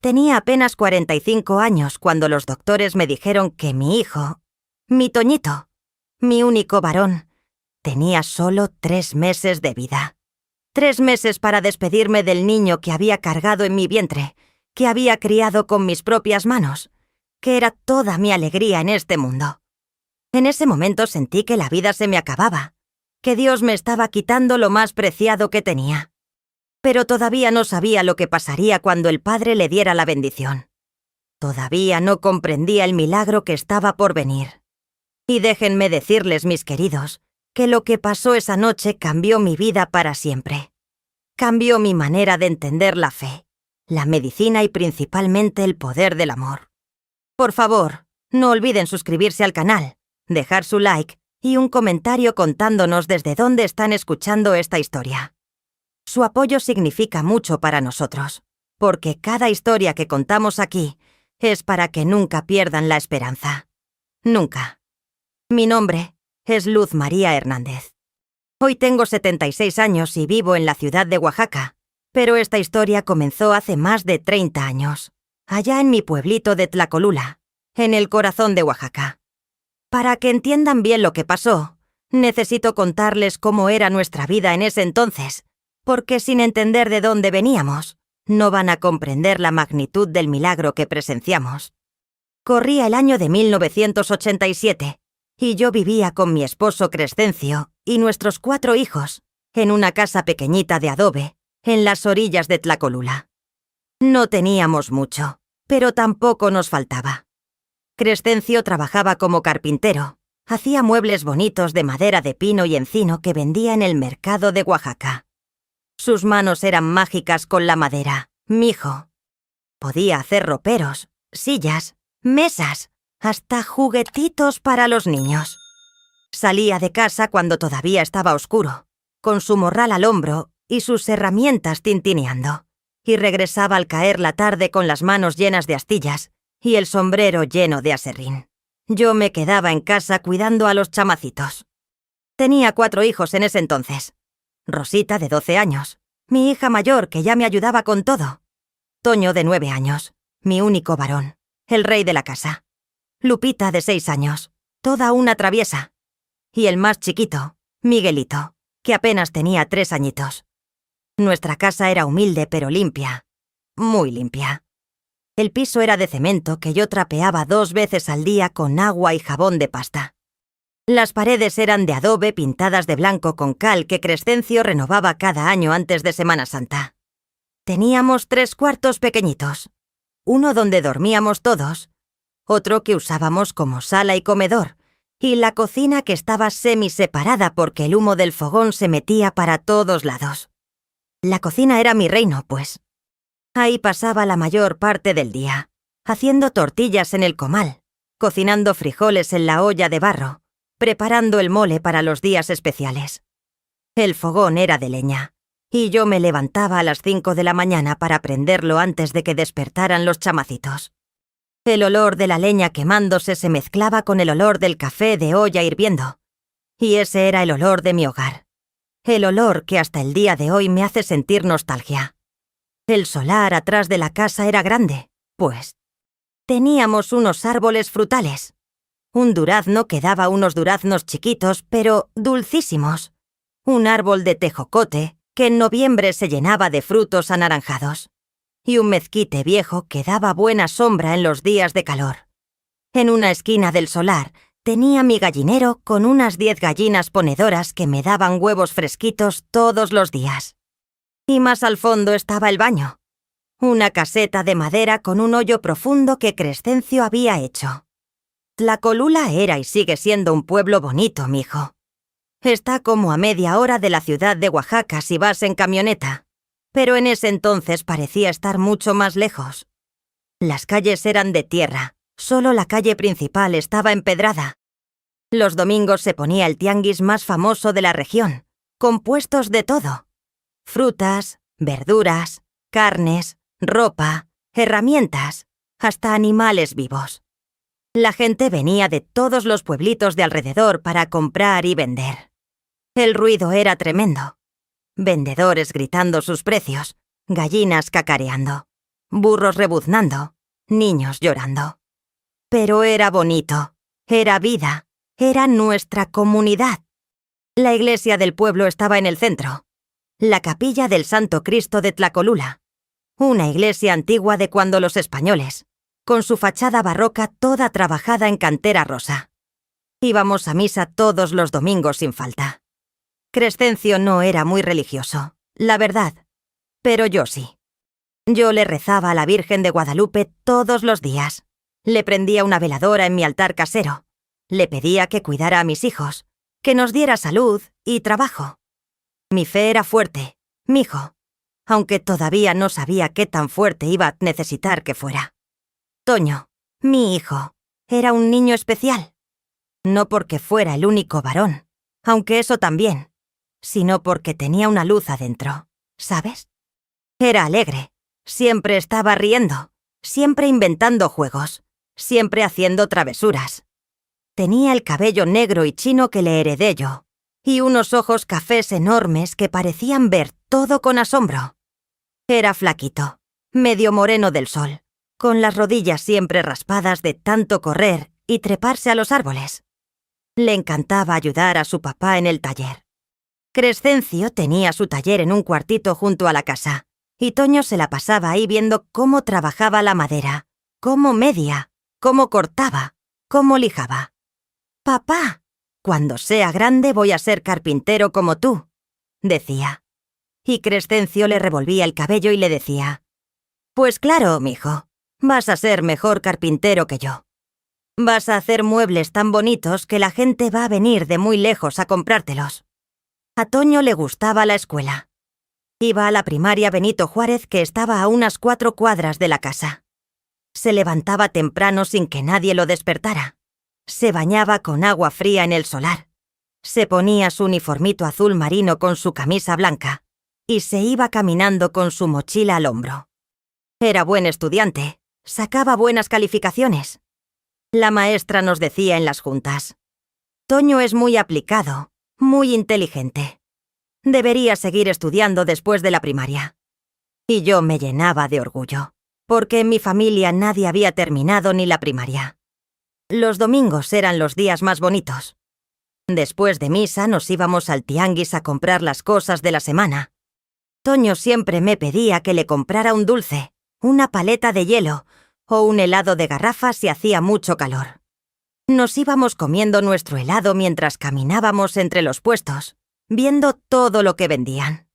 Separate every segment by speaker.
Speaker 1: Tenía apenas 45 años cuando los doctores me dijeron que mi hijo, mi Toñito, mi único varón, tenía solo 3 meses de vida. 3 meses para despedirme del niño que había cargado en mi vientre, que había criado con mis propias manos, que era toda mi alegría en este mundo. En ese momento sentí que la vida se me acababa, que Dios me estaba quitando lo más preciado que tenía. Pero todavía no sabía lo que pasaría cuando el Padre le diera la bendición. Todavía no comprendía el milagro que estaba por venir. Y déjenme decirles, mis queridos, que lo que pasó esa noche cambió mi vida para siempre. Cambió mi manera de entender la fe, la medicina y principalmente el poder del amor. Por favor, no olviden suscribirse al canal, dejar su like y un comentario contándonos desde dónde están escuchando esta historia. Su apoyo significa mucho para nosotros, porque cada historia que contamos aquí es para que nunca pierdan la esperanza. Nunca. Mi nombre es Luz María Hernández. Hoy tengo 76 años y vivo en la ciudad de Oaxaca, pero esta historia comenzó hace más de 30 años, allá en mi pueblito de Tlacolula, en el corazón de Oaxaca. Para que entiendan bien lo que pasó, necesito contarles cómo era nuestra vida en ese entonces, porque sin entender de dónde veníamos, no van a comprender la magnitud del milagro que presenciamos. Corría el año de 1987, y yo vivía con mi esposo Crescencio y nuestros 4 hijos, en una casa pequeñita de adobe, en las orillas de Tlacolula. No teníamos mucho, pero tampoco nos faltaba. Crescencio trabajaba como carpintero, hacía muebles bonitos de madera de pino y encino que vendía en el mercado de Oaxaca. Sus manos eran mágicas con la madera, mijo. Podía hacer roperos, sillas, mesas, hasta juguetitos para los niños. Salía de casa cuando todavía estaba oscuro, con su morral al hombro y sus herramientas tintineando, y regresaba al caer la tarde con las manos llenas de astillas y el sombrero lleno de aserrín. Yo me quedaba en casa cuidando a los chamacitos. Tenía 4 hijos en ese entonces. Rosita, de 12 años, mi hija mayor, que ya me ayudaba con todo. Toño, de 9 años, mi único varón, el rey de la casa. Lupita, de 6 años, toda una traviesa. Y el más chiquito, Miguelito, que apenas tenía 3 añitos. Nuestra casa era humilde pero limpia, muy limpia. El piso era de cemento que yo trapeaba 2 veces al día con agua y jabón de pasta. Las paredes eran de adobe pintadas de blanco con cal que Crescencio renovaba cada año antes de Semana Santa. Teníamos 3 cuartos pequeñitos, uno donde dormíamos todos, otro que usábamos como sala y comedor, y la cocina que estaba semi-separada porque el humo del fogón se metía para todos lados. La cocina era mi reino, pues. Ahí pasaba la mayor parte del día, haciendo tortillas en el comal, cocinando frijoles en la olla de barro, preparando el mole para los días especiales. El fogón era de leña, y yo me levantaba a las 5 de la mañana para prenderlo antes de que despertaran los chamacitos. El olor de la leña quemándose se mezclaba con el olor del café de olla hirviendo, y ese era el olor de mi hogar. El olor que hasta el día de hoy me hace sentir nostalgia. El solar atrás de la casa era grande, pues teníamos unos árboles frutales. Un durazno que daba unos duraznos chiquitos, pero dulcísimos. Un árbol de tejocote que en noviembre se llenaba de frutos anaranjados. Y un mezquite viejo que daba buena sombra en los días de calor. En una esquina del solar tenía mi gallinero con unas 10 gallinas ponedoras que me daban huevos fresquitos todos los días. Y más al fondo estaba el baño. Una caseta de madera con un hoyo profundo que Crescencio había hecho. Tlacolula era y sigue siendo un pueblo bonito, mijo. Está como a media hora de la ciudad de Oaxaca si vas en camioneta, pero en ese entonces parecía estar mucho más lejos. Las calles eran de tierra, solo la calle principal estaba empedrada. Los domingos se ponía el tianguis más famoso de la región, con puestos de todo. Frutas, verduras, carnes, ropa, herramientas, hasta animales vivos. La gente venía de todos los pueblitos de alrededor para comprar y vender. El ruido era tremendo. Vendedores gritando sus precios, gallinas cacareando. burros rebuznando, niños llorando. Pero era bonito, era vida, era nuestra comunidad. La iglesia del pueblo estaba en el centro. La capilla del Santo Cristo de Tlacolula. Una iglesia antigua de cuando los españoles, con su fachada barroca toda trabajada en cantera rosa. Íbamos a misa todos los domingos sin falta. Crescencio no era muy religioso, la verdad, pero yo sí. Yo le rezaba a la Virgen de Guadalupe todos los días. Le prendía una veladora en mi altar casero. Le pedía que cuidara a mis hijos, que nos diera salud y trabajo. Mi fe era fuerte, mijo, aunque todavía no sabía qué tan fuerte iba a necesitar que fuera. Toño, mi hijo, era un niño especial. No porque fuera el único varón, aunque eso también, sino porque tenía una luz adentro, ¿sabes? Era alegre, siempre estaba riendo, siempre inventando juegos, siempre haciendo travesuras. Tenía el cabello negro y chino que le heredé yo, y unos ojos cafés enormes que parecían ver todo con asombro. Era flaquito, medio moreno del sol, con las rodillas siempre raspadas de tanto correr y treparse a los árboles. Le encantaba ayudar a su papá en el taller. Crescencio tenía su taller en un cuartito junto a la casa, y Toño se la pasaba ahí viendo cómo trabajaba la madera, cómo media, cómo cortaba, cómo lijaba. «Papá, cuando sea grande voy a ser carpintero como tú», decía. Y Crescencio le revolvía el cabello y le decía: «Pues claro, mijo, vas a ser mejor carpintero que yo. Vas a hacer muebles tan bonitos que la gente va a venir de muy lejos a comprártelos». A Toño le gustaba la escuela. Iba a la primaria Benito Juárez, que estaba a unas 4 cuadras de la casa. Se levantaba temprano sin que nadie lo despertara. Se bañaba con agua fría en el solar. Se ponía su uniformito azul marino con su camisa blanca y se iba caminando con su mochila al hombro. Era buen estudiante, sacaba buenas calificaciones. La maestra nos decía en las juntas: «Toño es muy aplicado, muy inteligente. Debería seguir estudiando después de la primaria». Y yo me llenaba de orgullo, porque en mi familia nadie había terminado ni la primaria. Los domingos eran los días más bonitos. Después de misa nos íbamos al tianguis a comprar las cosas de la semana. Toño siempre me pedía que le comprara un dulce, una paleta de hielo o un helado de garrafa si hacía mucho calor. Nos íbamos comiendo nuestro helado mientras caminábamos entre los puestos, viendo todo lo que vendían.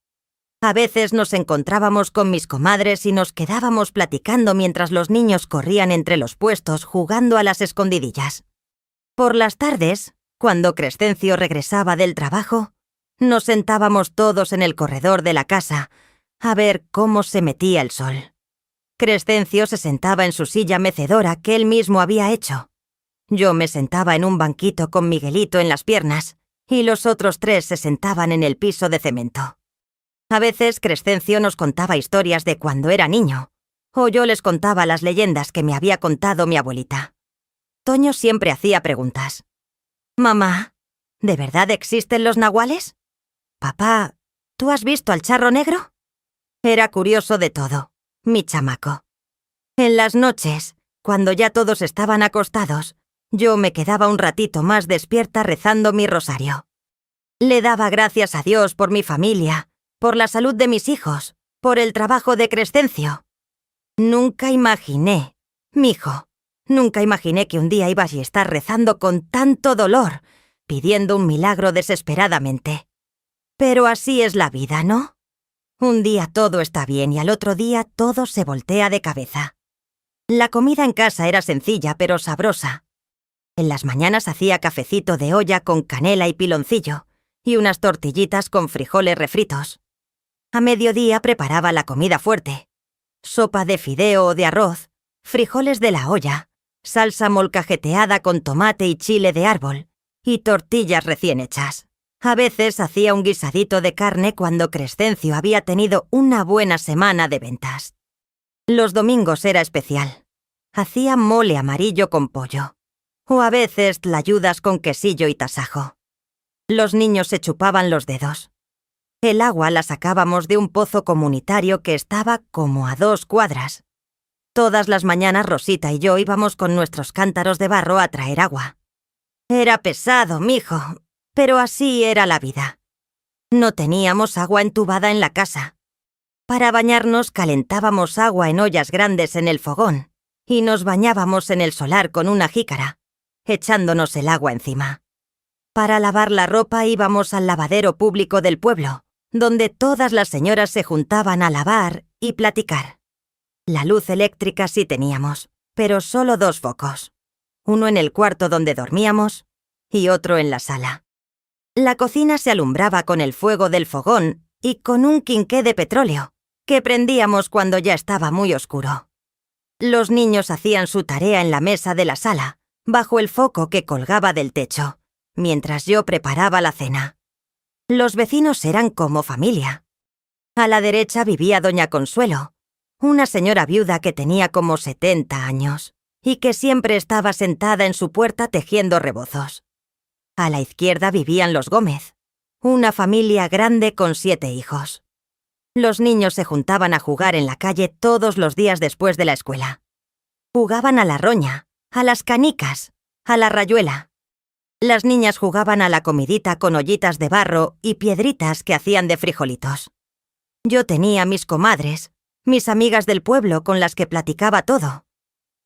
Speaker 1: A veces nos encontrábamos con mis comadres y nos quedábamos platicando mientras los niños corrían entre los puestos jugando a las escondidillas. Por las tardes, cuando Crescencio regresaba del trabajo, nos sentábamos todos en el corredor de la casa a ver cómo se metía el sol. Crescencio se sentaba en su silla mecedora que él mismo había hecho. Yo me sentaba en un banquito con Miguelito en las piernas y los otros 3 se sentaban en el piso de cemento. A veces Crescencio nos contaba historias de cuando era niño, o yo les contaba las leyendas que me había contado mi abuelita. Toño siempre hacía preguntas. «Mamá, ¿de verdad existen los nahuales? Papá, ¿tú has visto al charro negro?» Era curioso de todo, mi chamaco. En las noches, cuando ya todos estaban acostados, yo me quedaba un ratito más despierta rezando mi rosario. Le daba gracias a Dios por mi familia, por la salud de mis hijos, por el trabajo de Crescencio. Nunca imaginé, mijo, nunca imaginé que un día ibas a estar rezando con tanto dolor, pidiendo un milagro desesperadamente. Pero así es la vida, ¿no? Un día todo está bien y al otro día todo se voltea de cabeza. La comida en casa era sencilla pero sabrosa. En las mañanas hacía cafecito de olla con canela y piloncillo y unas tortillitas con frijoles refritos. A mediodía preparaba la comida fuerte: sopa de fideo o de arroz, frijoles de la olla, salsa molcajeteada con tomate y chile de árbol, y tortillas recién hechas. A veces hacía un guisadito de carne cuando Crescencio había tenido una buena semana de ventas. Los domingos era especial. Hacía mole amarillo con pollo, o a veces tlayudas con quesillo y tasajo. Los niños se chupaban los dedos. El agua la sacábamos de un pozo comunitario que estaba como a 2 cuadras, Todas las mañanas Rosita y yo íbamos con nuestros cántaros de barro a traer agua. Era pesado, mijo, pero así era la vida. No teníamos agua entubada en la casa. Para bañarnos calentábamos agua en ollas grandes en el fogón y nos bañábamos en el solar con una jícara, echándonos el agua encima. Para lavar la ropa íbamos al lavadero público del pueblo, donde todas las señoras se juntaban a lavar y platicar. La luz eléctrica sí teníamos, pero solo 2 focos. Uno en el cuarto donde dormíamos y otro en la sala. La cocina se alumbraba con el fuego del fogón y con un quinqué de petróleo, que prendíamos cuando ya estaba muy oscuro. Los niños hacían su tarea en la mesa de la sala, bajo el foco que colgaba del techo, mientras yo preparaba la cena. Los vecinos eran como familia. A la derecha vivía doña Consuelo, una señora viuda que tenía como 70 años y que siempre estaba sentada en su puerta tejiendo rebozos. A la izquierda vivían los Gómez, una familia grande con 7 hijos. Los niños se juntaban a jugar en la calle todos los días después de la escuela. Jugaban a la roña, a las canicas, a la rayuela. Las niñas jugaban a la comidita con ollitas de barro y piedritas que hacían de frijolitos. Yo tenía mis comadres, mis amigas del pueblo con las que platicaba todo.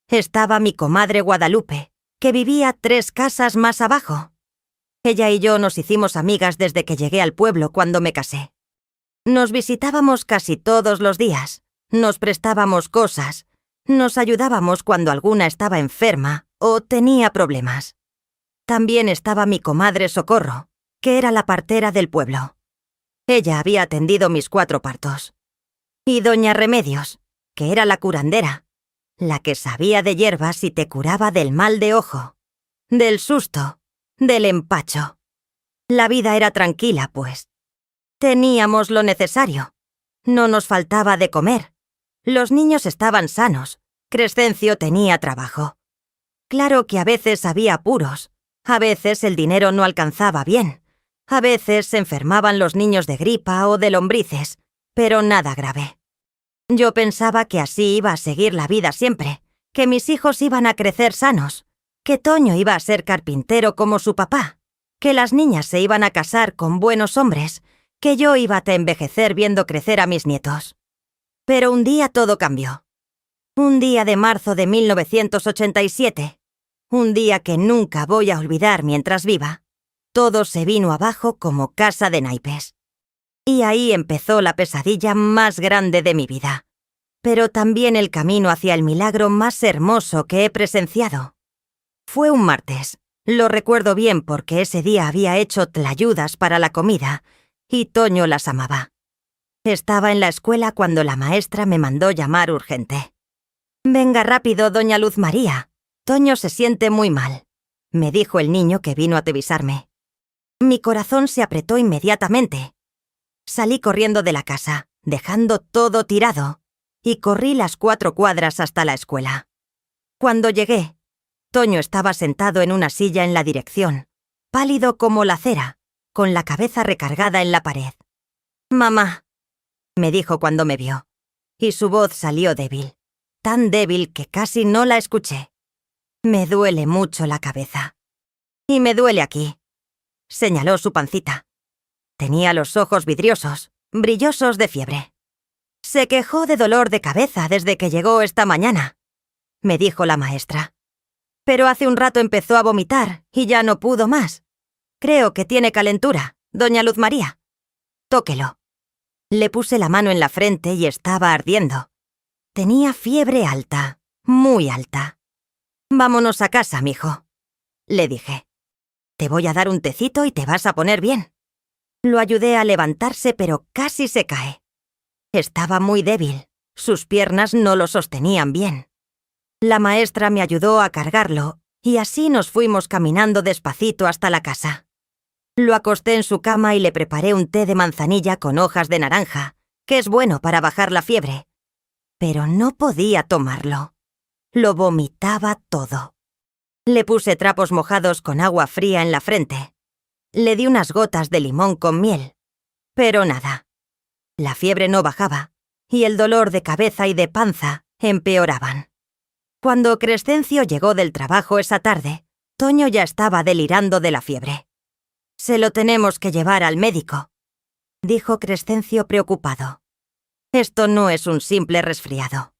Speaker 1: Estaba mi comadre Guadalupe, que vivía 3 casas más abajo. Ella y yo nos hicimos amigas desde que llegué al pueblo cuando me casé. Nos visitábamos casi todos los días, nos prestábamos cosas, nos ayudábamos cuando alguna estaba enferma o tenía problemas. También estaba mi comadre Socorro, que era la partera del pueblo. Ella había atendido mis 4 partos. Y doña Remedios, que era la curandera, la que sabía de hierbas y te curaba del mal de ojo, del susto, del empacho. La vida era tranquila, pues. Teníamos lo necesario. No nos faltaba de comer. Los niños estaban sanos. Crescencio tenía trabajo. Claro que a veces había apuros. A veces el dinero no alcanzaba bien. A veces se enfermaban los niños de gripa o de lombrices, pero nada grave. Yo pensaba que así iba a seguir la vida siempre, que mis hijos iban a crecer sanos, que Toño iba a ser carpintero como su papá, que las niñas se iban a casar con buenos hombres, que yo iba a envejecer viendo crecer a mis nietos. Pero un día todo cambió. Un día de marzo de 1987, un día que nunca voy a olvidar mientras viva, todo se vino abajo como casa de naipes. Y ahí empezó la pesadilla más grande de mi vida, pero también el camino hacia el milagro más hermoso que he presenciado. Fue un martes, lo recuerdo bien porque ese día había hecho tlayudas para la comida, y Toño las amaba. Estaba en la escuela cuando la maestra me mandó llamar urgente. «Venga rápido, doña Luz María. Toño se siente muy mal», me dijo el niño que vino a tevisarme. Mi corazón se apretó inmediatamente. Salí corriendo de la casa, dejando todo tirado, y corrí las 4 cuadras hasta la escuela. Cuando llegué, Toño estaba sentado en una silla en la dirección, pálido como la cera, con la cabeza recargada en la pared. «Mamá», me dijo cuando me vio, y su voz salió débil, tan débil que casi no la escuché. «Me duele mucho la cabeza. Y me duele aquí», señaló su pancita. Tenía los ojos vidriosos, brillosos de fiebre. «Se quejó de dolor de cabeza desde que llegó esta mañana», me dijo la maestra. «Pero hace un rato empezó a vomitar y ya no pudo más. Creo que tiene calentura, doña Luz María. Tóquelo». Le puse la mano en la frente y estaba ardiendo. Tenía fiebre alta, muy alta. «Vámonos a casa, mijo», le dije. «Te voy a dar un tecito y te vas a poner bien». Lo ayudé a levantarse, pero casi se cae. Estaba muy débil. Sus piernas no lo sostenían bien. La maestra me ayudó a cargarlo, y así nos fuimos caminando despacito hasta la casa. Lo acosté en su cama y le preparé un té de manzanilla con hojas de naranja, que es bueno para bajar la fiebre. Pero no podía tomarlo. Lo vomitaba todo. Le puse trapos mojados con agua fría en la frente. Le di unas gotas de limón con miel. Pero nada. La fiebre no bajaba, y el dolor de cabeza y de panza empeoraban. Cuando Crescencio llegó del trabajo esa tarde, Toño ya estaba delirando de la fiebre. «Se lo tenemos que llevar al médico», dijo Crescencio preocupado. «Esto no es un simple resfriado».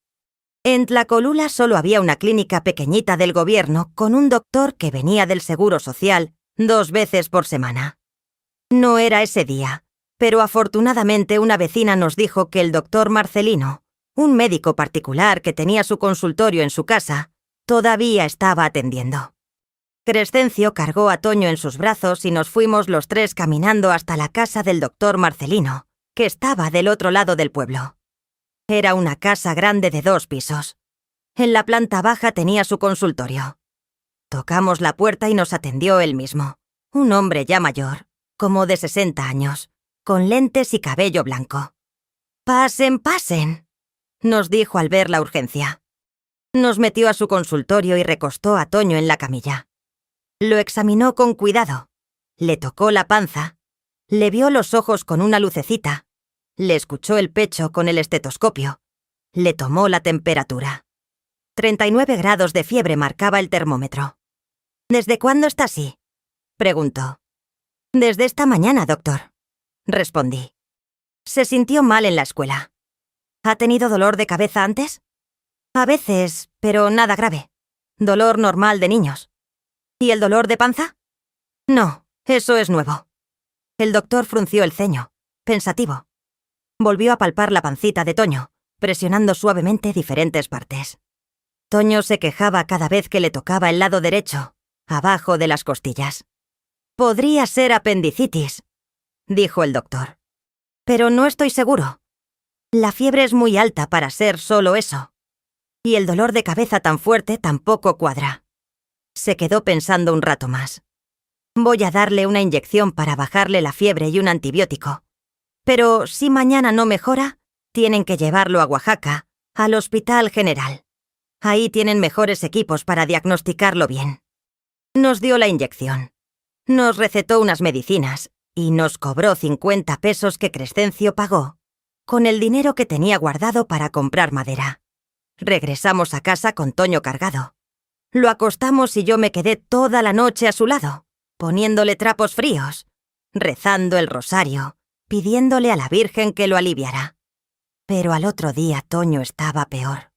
Speaker 1: En Tlacolula solo había una clínica pequeñita del gobierno con un doctor que venía del Seguro Social 2 veces por semana. No era ese día, pero afortunadamente una vecina nos dijo que el doctor Marcelino, un médico particular que tenía su consultorio en su casa, todavía estaba atendiendo. Crescencio cargó a Toño en sus brazos y nos fuimos los 3 caminando hasta la casa del doctor Marcelino, que estaba del otro lado del pueblo. Era una casa grande de 2 pisos. En la planta baja tenía su consultorio. Tocamos la puerta y nos atendió él mismo, un hombre ya mayor, como de 60 años, con lentes y cabello blanco. «Pasen, pasen», nos dijo al ver la urgencia. Nos metió a su consultorio y recostó a Toño en la camilla. Lo examinó con cuidado, le tocó la panza, le vio los ojos con una lucecita, le escuchó el pecho con el estetoscopio, le tomó la temperatura. 39 grados de fiebre marcaba el termómetro. «¿Desde cuándo está así?», preguntó. «Desde esta mañana, doctor», respondí. Se sintió mal en la escuela. «¿Ha tenido dolor de cabeza antes?» «A veces, pero nada grave. Dolor normal de niños». «¿Y el dolor de panza?» «No, eso es nuevo». El doctor frunció el ceño, pensativo. Volvió a palpar la pancita de Toño, presionando suavemente diferentes partes. Toño se quejaba cada vez que le tocaba el lado derecho, abajo de las costillas. «Podría ser apendicitis», dijo el doctor. «Pero no estoy seguro. La fiebre es muy alta para ser solo eso. Y el dolor de cabeza tan fuerte tampoco cuadra». Se quedó pensando un rato más. «Voy a darle una inyección para bajarle la fiebre y un antibiótico. Pero si mañana no mejora, tienen que llevarlo a Oaxaca, al Hospital General. Ahí tienen mejores equipos para diagnosticarlo bien». Nos dio la inyección. Nos recetó unas medicinas y nos cobró 50 pesos que Crescencio pagó, con el dinero que tenía guardado para comprar madera. Regresamos a casa con Toño cargado. Lo acostamos y yo me quedé toda la noche a su lado, poniéndole trapos fríos, rezando el rosario, pidiéndole a la Virgen que lo aliviara. Pero al otro día Toño estaba peor.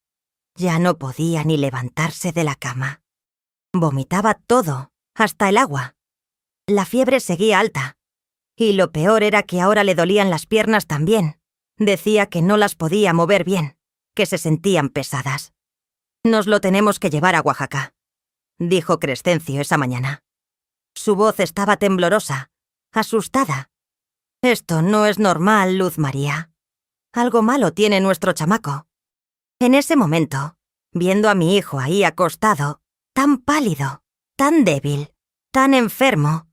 Speaker 1: Ya no podía ni levantarse de la cama. Vomitaba todo, hasta el agua. La fiebre seguía alta. Y lo peor era que ahora le dolían las piernas también. Decía que no las podía mover bien, que se sentían pesadas. «Nos lo tenemos que llevar a Oaxaca», dijo Crescencio esa mañana. Su voz estaba temblorosa, asustada. «Esto no es normal, Luz María. Algo malo tiene nuestro chamaco». En ese momento, viendo a mi hijo ahí acostado, tan pálido, tan débil, tan enfermo,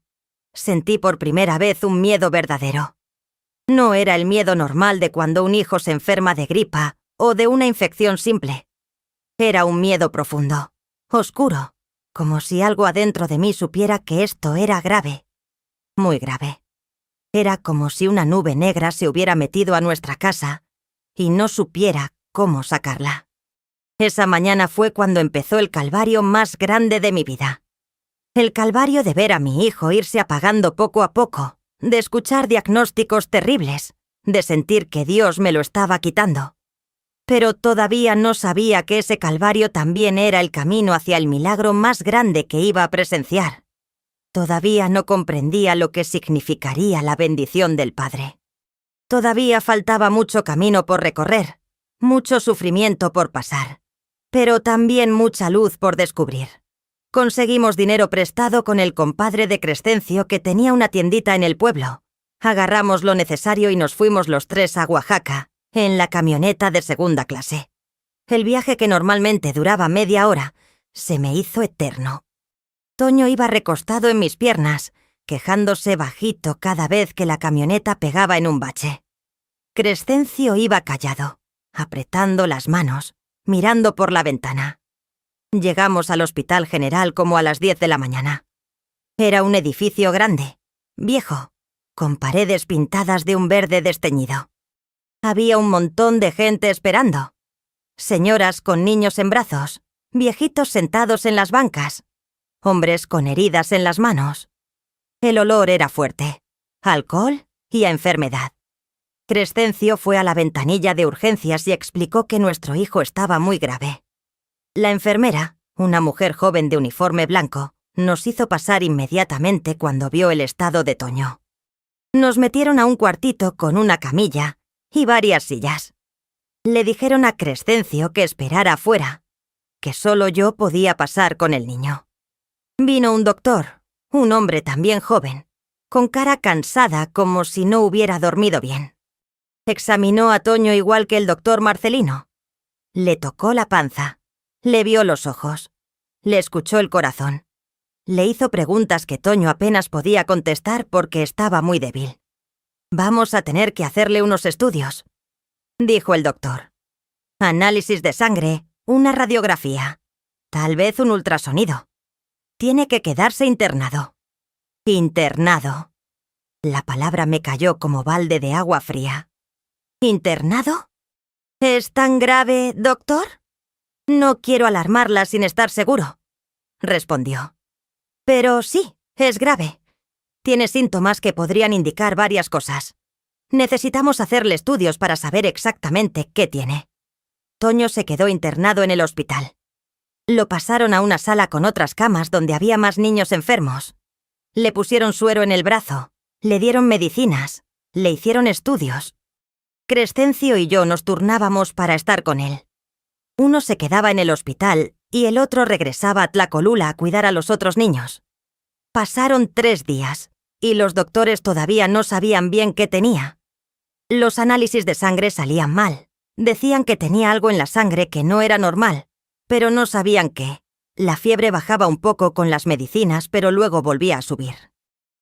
Speaker 1: sentí por primera vez un miedo verdadero. No era el miedo normal de cuando un hijo se enferma de gripa o de una infección simple. Era un miedo profundo, oscuro, como si algo adentro de mí supiera que esto era grave, muy grave. Era como si una nube negra se hubiera metido a nuestra casa y no supiera cómo sacarla. Esa mañana fue cuando empezó el calvario más grande de mi vida. El calvario de ver a mi hijo irse apagando poco a poco, de escuchar diagnósticos terribles, de sentir que Dios me lo estaba quitando. Pero todavía no sabía que ese calvario también era el camino hacia el milagro más grande que iba a presenciar. Todavía no comprendía lo que significaría la bendición del Padre. Todavía faltaba mucho camino por recorrer, mucho sufrimiento por pasar, pero también mucha luz por descubrir. Conseguimos dinero prestado con el compadre de Crescencio que tenía una tiendita en el pueblo. Agarramos lo necesario y nos fuimos los 3 a Oaxaca, en la camioneta de segunda clase. El viaje, que normalmente duraba media hora, se me hizo eterno. Toño iba recostado en mis piernas, quejándose bajito cada vez que la camioneta pegaba en un bache. Crescencio iba callado, apretando las manos, mirando por la ventana. Llegamos al Hospital General como a las 10 de la mañana. Era un edificio grande, viejo, con paredes pintadas de un verde desteñido. Había un montón de gente esperando. Señoras con niños en brazos, viejitos sentados en las bancas, hombres con heridas en las manos. El olor era fuerte, a alcohol y a enfermedad. Crescencio fue a la ventanilla de urgencias y explicó que nuestro hijo estaba muy grave. La enfermera, una mujer joven de uniforme blanco, nos hizo pasar inmediatamente cuando vio el estado de Toño. Nos metieron a un cuartito con una camilla y varias sillas. Le dijeron a Crescencio que esperara afuera, que solo yo podía pasar con el niño. Vino un doctor, un hombre también joven, con cara cansada como si no hubiera dormido bien. Examinó a Toño igual que el doctor Marcelino. Le tocó la panza, le vio los ojos, le escuchó el corazón. Le hizo preguntas que Toño apenas podía contestar porque estaba muy débil. «Vamos a tener que hacerle unos estudios», dijo el doctor. «Análisis de sangre, una radiografía, tal vez un ultrasonido. Tiene que quedarse internado». «Internado». La palabra me cayó como balde de agua fría. ¿Internado? ¿Es tan grave, doctor? No quiero alarmarla sin estar seguro, respondió. Pero sí, es grave. Tiene síntomas que podrían indicar varias cosas. Necesitamos hacerle estudios para saber exactamente qué tiene. Toño se quedó internado en el hospital. Lo pasaron a una sala con otras camas donde había más niños enfermos. Le pusieron suero en el brazo, le dieron medicinas, le hicieron estudios. Crescencio y yo nos turnábamos para estar con él. Uno se quedaba en el hospital y el otro regresaba a Tlacolula a cuidar a los otros niños. Pasaron 3 días y los doctores todavía no sabían bien qué tenía. Los análisis de sangre salían mal. Decían que tenía algo en la sangre que no era normal, pero no sabían qué. La fiebre bajaba un poco con las medicinas, pero luego volvía a subir.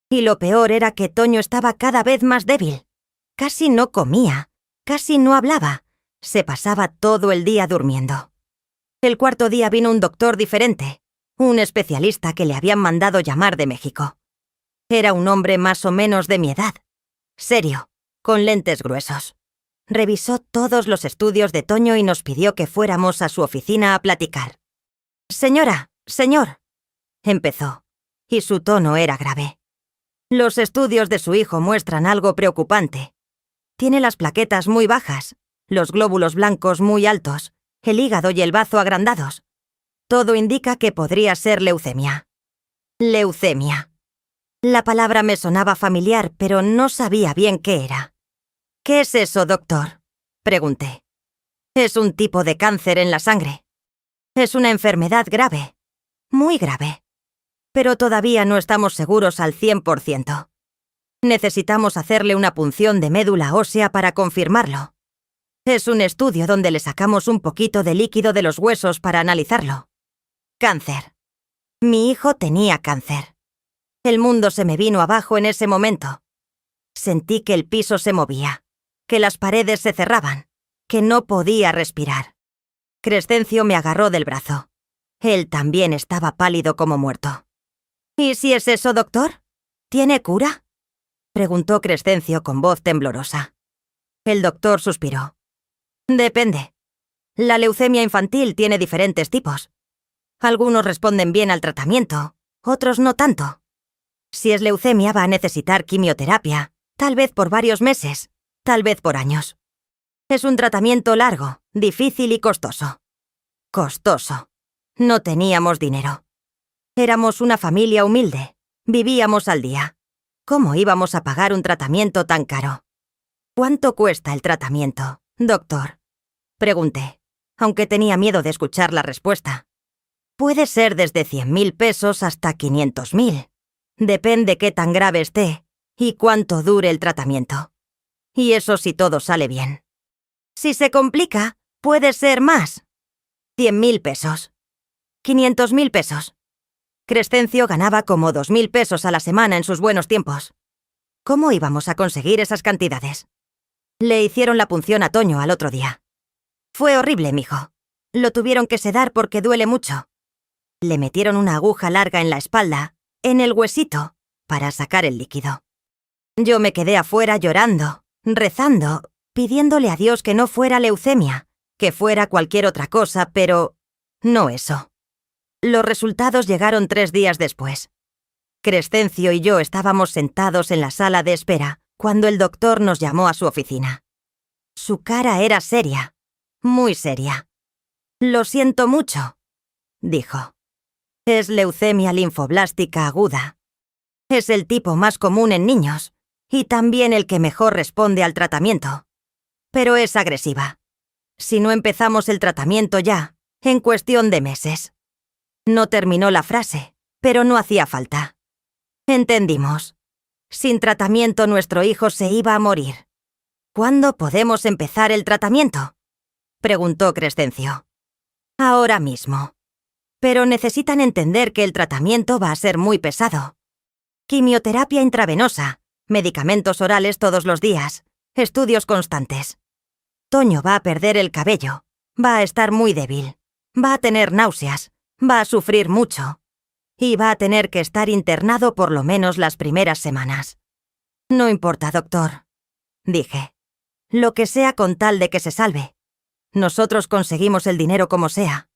Speaker 1: Y lo peor era que Toño estaba cada vez más débil. Casi no comía. Casi no hablaba. Se pasaba todo el día durmiendo. El 4.º día vino un doctor diferente, un especialista que le habían mandado llamar de México. Era un hombre más o menos de mi edad, serio, con lentes gruesos. Revisó todos los estudios de Toño y nos pidió que fuéramos a su oficina a platicar. «Señora, señor», empezó, y su tono era grave. «Los estudios de su hijo muestran algo preocupante. Tiene las plaquetas muy bajas, los glóbulos blancos muy altos, el hígado y el bazo agrandados. Todo indica que podría ser leucemia». Leucemia. La palabra me sonaba familiar, pero no sabía bien qué era. «¿Qué es eso, doctor?», pregunté. «Es un tipo de cáncer en la sangre. Es una enfermedad grave, muy grave. Pero todavía no estamos seguros al 100%. Necesitamos hacerle una punción de médula ósea para confirmarlo. Es un estudio donde le sacamos un poquito de líquido de los huesos para analizarlo. Cáncer. Mi hijo tenía cáncer. El mundo se me vino abajo en ese momento. Sentí que el piso se movía, que las paredes se cerraban, que no podía respirar. Crescencio me agarró del brazo. Él también estaba pálido como muerto. «¿Y si es eso, doctor? ¿Tiene cura?», preguntó Crescencio con voz temblorosa. El doctor suspiró. «Depende. La leucemia infantil tiene diferentes tipos. Algunos responden bien al tratamiento, otros no tanto. Si es leucemia va a necesitar quimioterapia, tal vez por varios meses, tal vez por años. Es un tratamiento largo, difícil y costoso». Costoso. No teníamos dinero. Éramos una familia humilde. Vivíamos al día. ¿Cómo íbamos a pagar un tratamiento tan caro? «¿Cuánto cuesta el tratamiento, doctor?», pregunté, aunque tenía miedo de escuchar la respuesta. «Puede ser desde 100.000 pesos hasta 500.000. Depende qué tan grave esté y cuánto dure el tratamiento. Y eso si todo sale bien. Si se complica, puede ser más. 100.000 pesos. 500.000 pesos. Crescencio ganaba como 2.000 pesos a la semana en sus buenos tiempos. ¿Cómo íbamos a conseguir esas cantidades? Le hicieron la punción a Toño al otro día. Fue horrible, mijo. Lo tuvieron que sedar porque duele mucho. Le metieron una aguja larga en la espalda, en el huesito, para sacar el líquido. Yo me quedé afuera llorando, rezando, pidiéndole a Dios que no fuera leucemia, que fuera cualquier otra cosa, pero no eso. Los resultados llegaron 3 días después. Crescencio y yo estábamos sentados en la sala de espera cuando el doctor nos llamó a su oficina. Su cara era seria, muy seria. «Lo siento mucho», dijo. «Es leucemia linfoblástica aguda. Es el tipo más común en niños y también el que mejor responde al tratamiento. Pero es agresiva. Si no empezamos el tratamiento ya, en cuestión de meses». No terminó la frase, pero no hacía falta. Entendimos. Sin tratamiento nuestro hijo se iba a morir. «¿Cuándo podemos empezar el tratamiento?», preguntó Crescencio. «Ahora mismo. Pero necesitan entender que el tratamiento va a ser muy pesado. Quimioterapia intravenosa, medicamentos orales todos los días, estudios constantes. Toño va a perder el cabello, va a estar muy débil, va a tener náuseas, va a sufrir mucho. Y va a tener que estar internado por lo menos las primeras semanas». «No importa, doctor», dije. «Lo que sea con tal de que se salve. Nosotros conseguimos el dinero como sea».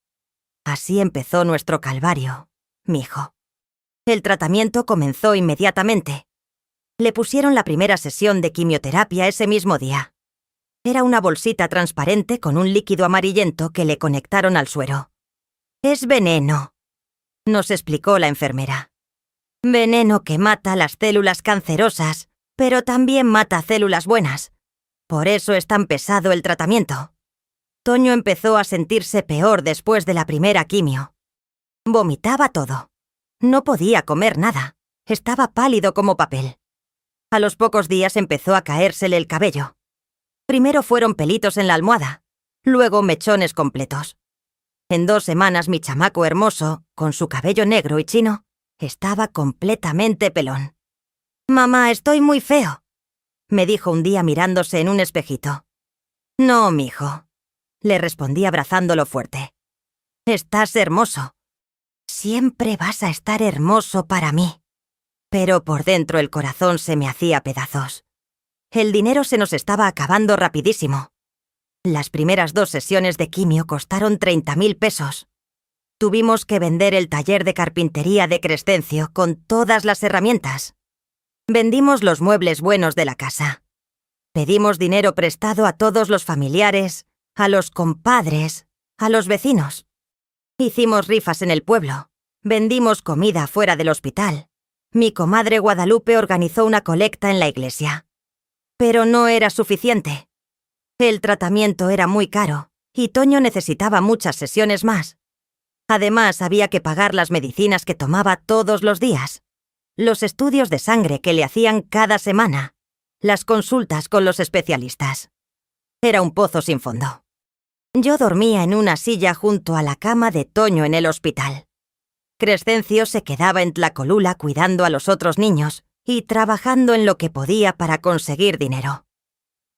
Speaker 1: Así empezó nuestro calvario, mijo. El tratamiento comenzó inmediatamente. Le pusieron la primera sesión de quimioterapia ese mismo día. Era una bolsita transparente con un líquido amarillento que le conectaron al suero. «Es veneno», nos explicó la enfermera. «Veneno que mata las células cancerosas, pero también mata células buenas. Por eso es tan pesado el tratamiento». Toño empezó a sentirse peor después de la primera quimio. Vomitaba todo. No podía comer nada. Estaba pálido como papel. A los pocos días empezó a caérsele el cabello. Primero fueron pelitos en la almohada, luego mechones completos. En 2 semanas mi chamaco hermoso, con su cabello negro y chino, estaba completamente pelón. «Mamá, estoy muy feo», me dijo un día mirándose en un espejito. «No, mijo», le respondí abrazándolo fuerte. «Estás hermoso. Siempre vas a estar hermoso para mí». Pero por dentro el corazón se me hacía pedazos. El dinero se nos estaba acabando rapidísimo. Las primeras 2 sesiones de quimio costaron 30.000 pesos. Tuvimos que vender el taller de carpintería de Crescencio con todas las herramientas. Vendimos los muebles buenos de la casa. Pedimos dinero prestado a todos los familiares, a los compadres, a los vecinos. Hicimos rifas en el pueblo. Vendimos comida fuera del hospital. Mi comadre Guadalupe organizó una colecta en la iglesia. Pero no era suficiente. El tratamiento era muy caro y Toño necesitaba muchas sesiones más. Además, había que pagar las medicinas que tomaba todos los días, los estudios de sangre que le hacían cada semana, las consultas con los especialistas. Era un pozo sin fondo. Yo dormía en una silla junto a la cama de Toño en el hospital. Crescencio se quedaba en Tlacolula cuidando a los otros niños y trabajando en lo que podía para conseguir dinero.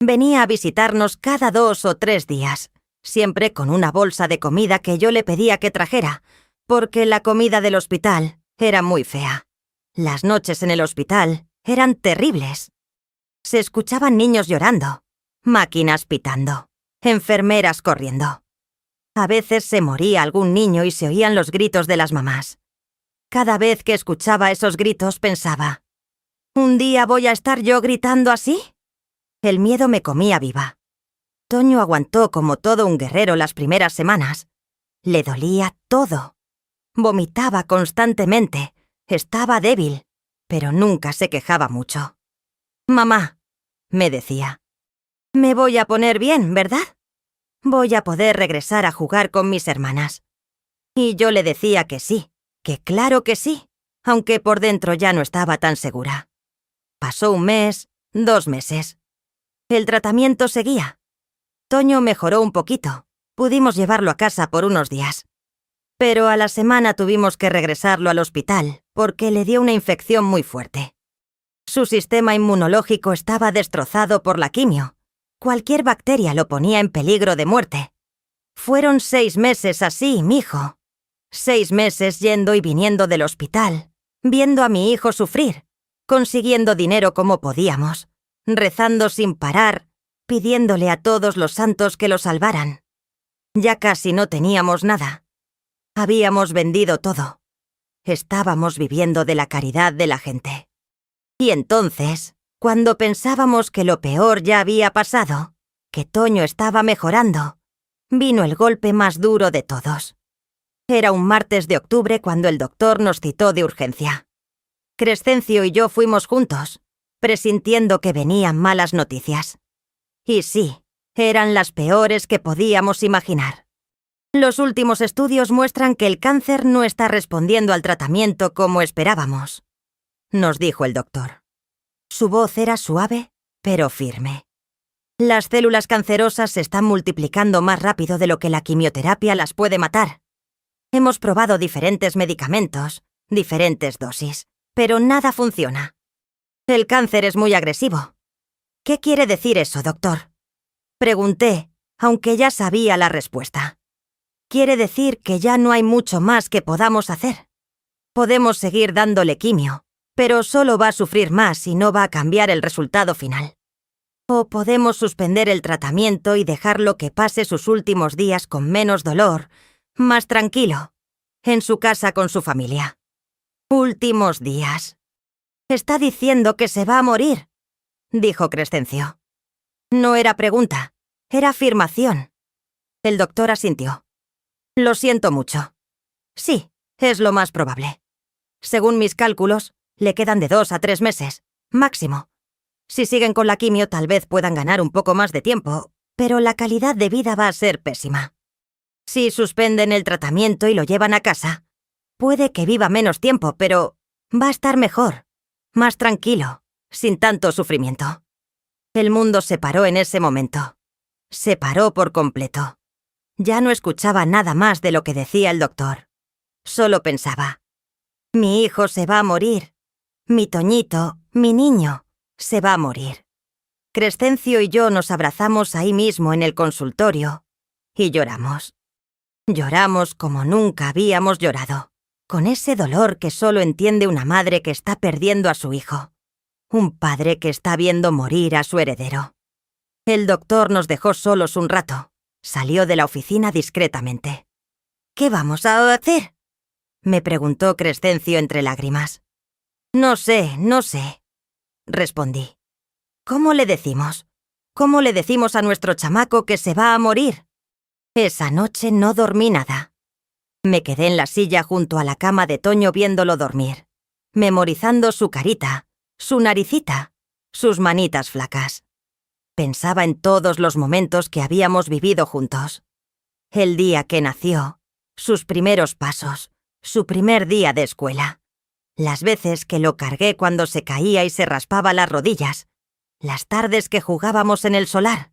Speaker 1: Venía a visitarnos cada 2 o 3 días, siempre con una bolsa de comida que yo le pedía que trajera, porque la comida del hospital era muy fea. Las noches en el hospital eran terribles. Se escuchaban niños llorando, máquinas pitando, enfermeras corriendo. A veces se moría algún niño y se oían los gritos de las mamás. Cada vez que escuchaba esos gritos pensaba, ¿un día voy a estar yo gritando así? El miedo me comía viva. Toño aguantó como todo un guerrero las primeras semanas. Le dolía todo. Vomitaba constantemente, estaba débil, pero nunca se quejaba mucho. «Mamá», me decía, «me voy a poner bien, ¿verdad? Voy a poder regresar a jugar con mis hermanas». Y yo le decía que sí, que claro que sí, aunque por dentro ya no estaba tan segura. Pasó 1 mes, 2 meses. El tratamiento seguía. Toño mejoró un poquito. Pudimos llevarlo a casa por unos días. Pero a la semana tuvimos que regresarlo al hospital porque le dio una infección muy fuerte. Su sistema inmunológico estaba destrozado por la quimio. Cualquier bacteria lo ponía en peligro de muerte. Fueron 6 meses así, mijo. 6 meses yendo y viniendo del hospital, viendo a mi hijo sufrir, consiguiendo dinero como podíamos, rezando sin parar, pidiéndole a todos los santos que lo salvaran. Ya casi no teníamos nada. Habíamos vendido todo. Estábamos viviendo de la caridad de la gente. Y entonces, cuando pensábamos que lo peor ya había pasado, que Toño estaba mejorando, vino el golpe más duro de todos. Era un martes de octubre cuando el doctor nos citó de urgencia. Crescencio y yo fuimos juntos, presintiendo que venían malas noticias. Y sí, eran las peores que podíamos imaginar. Los últimos estudios muestran que el cáncer no está respondiendo al tratamiento como esperábamos, nos dijo el doctor. Su voz era suave, pero firme. Las células cancerosas se están multiplicando más rápido de lo que la quimioterapia las puede matar. Hemos probado diferentes medicamentos, diferentes dosis, pero nada funciona. El cáncer es muy agresivo. ¿Qué quiere decir eso, doctor? Pregunté, aunque ya sabía la respuesta. Quiere decir que ya no hay mucho más que podamos hacer. Podemos seguir dándole quimio, pero solo va a sufrir más y no va a cambiar el resultado final. O podemos suspender el tratamiento y dejarlo que pase sus últimos días con menos dolor, más tranquilo, en su casa con su familia. Últimos días. Está diciendo que se va a morir, dijo Crescencio. No era pregunta, era afirmación. El doctor asintió. Lo siento mucho. Sí, es lo más probable. Según mis cálculos, le quedan de 2 a 3 meses, máximo. Si siguen con la quimio, tal vez puedan ganar un poco más de tiempo, pero la calidad de vida va a ser pésima. Si suspenden el tratamiento y lo llevan a casa, puede que viva menos tiempo, pero va a estar mejor, más tranquilo, sin tanto sufrimiento. El mundo se paró en ese momento. Se paró por completo. Ya no escuchaba nada más de lo que decía el doctor. Solo pensaba: mi hijo se va a morir. Mi Toñito, mi niño, se va a morir. Crescencio y yo nos abrazamos ahí mismo en el consultorio y lloramos. Lloramos como nunca habíamos llorado, con ese dolor que solo entiende una madre que está perdiendo a su hijo, un padre que está viendo morir a su heredero. El doctor nos dejó solos un rato. Salió de la oficina discretamente. ¿Qué vamos a hacer?, me preguntó Crescencio entre lágrimas. No sé, respondí. ¿Cómo le decimos? ¿Cómo le decimos a nuestro chamaco que se va a morir? Esa noche no dormí nada. Me quedé en la silla junto a la cama de Toño viéndolo dormir, memorizando su carita, su naricita, sus manitas flacas. Pensaba en todos los momentos que habíamos vivido juntos. El día que nació, sus primeros pasos, su primer día de escuela. Las veces que lo cargué cuando se caía y se raspaba las rodillas. Las tardes que jugábamos en el solar.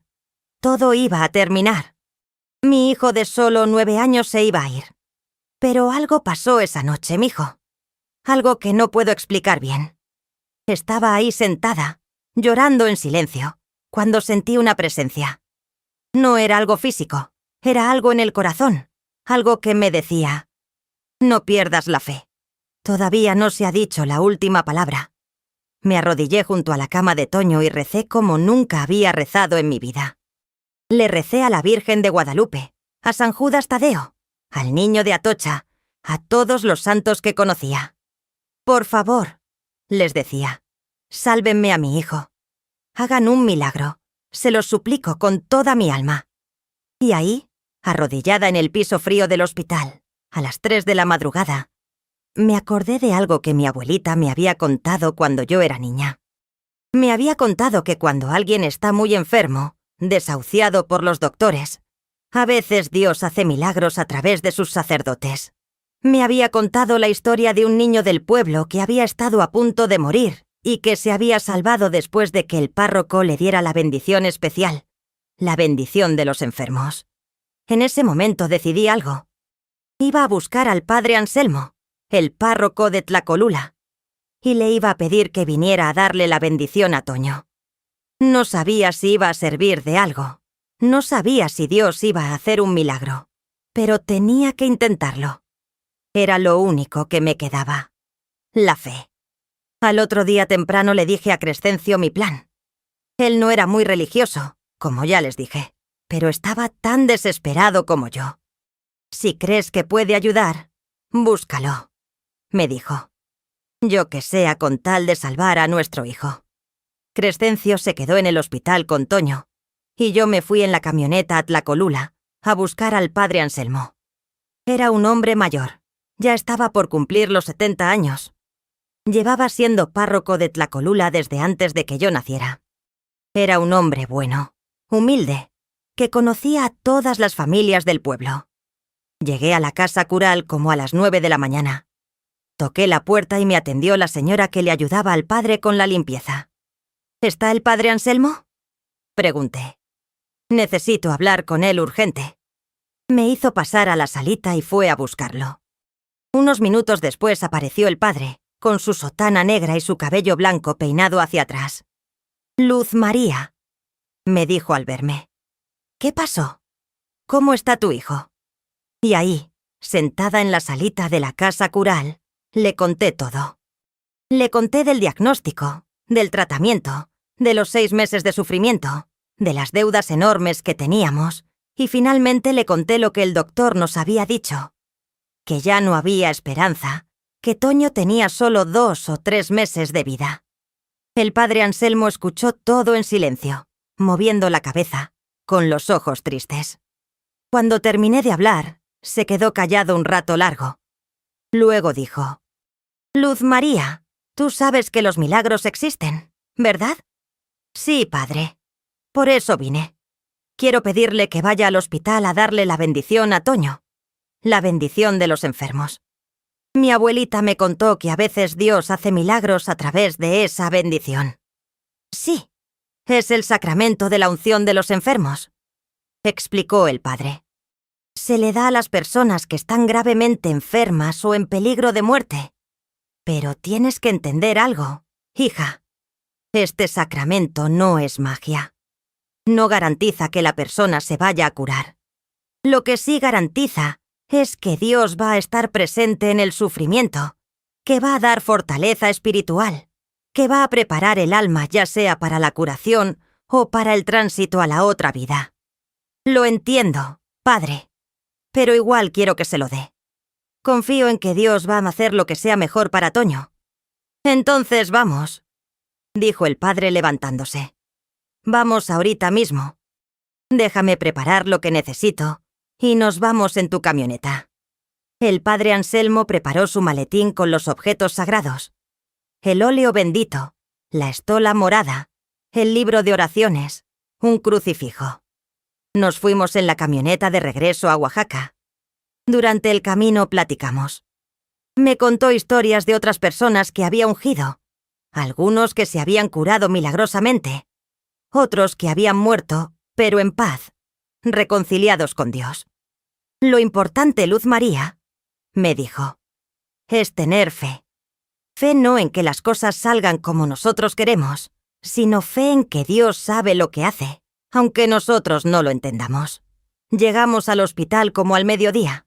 Speaker 1: Todo iba a terminar. Mi hijo de solo 9 años se iba a ir. Pero algo pasó esa noche, mijo. Algo que no puedo explicar bien. Estaba ahí sentada, llorando en silencio, cuando sentí una presencia. No era algo físico, era algo en el corazón, algo que me decía: no pierdas la fe. Todavía no se ha dicho la última palabra. Me arrodillé junto a la cama de Toño y recé como nunca había rezado en mi vida. Le recé a la Virgen de Guadalupe, a San Judas Tadeo, al Niño de Atocha, a todos los santos que conocía. Por favor, les decía, sálvenme a mi hijo. Hagan un milagro, se los suplico con toda mi alma. Y ahí, arrodillada en el piso frío del hospital, a las 3 de la madrugada, me acordé de algo que mi abuelita me había contado cuando yo era niña. Me había contado que cuando alguien está muy enfermo, desahuciado por los doctores, a veces Dios hace milagros a través de sus sacerdotes. Me había contado la historia de un niño del pueblo que había estado a punto de morir y que se había salvado después de que el párroco le diera la bendición especial, la bendición de los enfermos. En ese momento decidí algo. Iba a buscar al padre Anselmo, el párroco de Tlacolula, y le iba a pedir que viniera a darle la bendición a Toño. No sabía si iba a servir de algo, no sabía si Dios iba a hacer un milagro, pero tenía que intentarlo. Era lo único que me quedaba, la fe. Al otro día temprano le dije a Crescencio mi plan. Él no era muy religioso, como ya les dije, pero estaba tan desesperado como yo. Si crees que puede ayudar, búscalo, me dijo. Yo que sea con tal de salvar a nuestro hijo. Crescencio se quedó en el hospital con Toño, y yo me fui en la camioneta a Tlacolula a buscar al padre Anselmo. Era un hombre mayor, ya estaba por cumplir los 70 años. Llevaba siendo párroco de Tlacolula desde antes de que yo naciera. Era un hombre bueno, humilde, que conocía a todas las familias del pueblo. Llegué a la casa cural como a las 9 de la mañana. Toqué la puerta y me atendió la señora que le ayudaba al padre con la limpieza. ¿Está el padre Anselmo?, pregunté. Necesito hablar con él urgente. Me hizo pasar a la salita y fue a buscarlo. Unos minutos después apareció el padre, con su sotana negra y su cabello blanco peinado hacia atrás. «Luz María», me dijo al verme. «¿Qué pasó? ¿Cómo está tu hijo?» Y ahí, sentada en la salita de la casa cural, le conté todo. Le conté del diagnóstico, del tratamiento, de los 6 meses de sufrimiento, de las deudas enormes que teníamos, y finalmente le conté lo que el doctor nos había dicho, que ya no había esperanza, que Toño tenía solo 2 o 3 meses de vida. El padre Anselmo escuchó todo en silencio, moviendo la cabeza, con los ojos tristes. Cuando terminé de hablar, se quedó callado un rato largo. Luego dijo: «Luz María, tú sabes que los milagros existen, ¿verdad?» «Sí, padre. Por eso vine. Quiero pedirle que vaya al hospital a darle la bendición a Toño, la bendición de los enfermos. Mi abuelita me contó que a veces Dios hace milagros a través de esa bendición». «Sí, es el sacramento de la unción de los enfermos», explicó el padre. «Se le da a las personas que están gravemente enfermas o en peligro de muerte. Pero tienes que entender algo, hija. Este sacramento no es magia. No garantiza que la persona se vaya a curar. Lo que sí garantiza es que Dios va a estar presente en el sufrimiento, que va a dar fortaleza espiritual, que va a preparar el alma ya sea para la curación o para el tránsito a la otra vida. Lo entiendo, padre, pero igual quiero que se lo dé. Confío en que Dios va a hacer lo que sea mejor para Toño». «Entonces vamos», dijo el padre levantándose. «Vamos ahorita mismo. Déjame preparar lo que necesito y nos vamos en tu camioneta». El padre Anselmo preparó su maletín con los objetos sagrados: el óleo bendito, la estola morada, el libro de oraciones, un crucifijo. Nos fuimos en la camioneta de regreso a Oaxaca. Durante el camino platicamos. Me contó historias de otras personas que había ungido, algunos que se habían curado milagrosamente, otros que habían muerto, pero en paz, reconciliados con Dios. «Lo importante, Luz María», me dijo, «es tener fe. Fe no en que las cosas salgan como nosotros queremos, sino fe en que Dios sabe lo que hace, aunque nosotros no lo entendamos». Llegamos al hospital como al mediodía.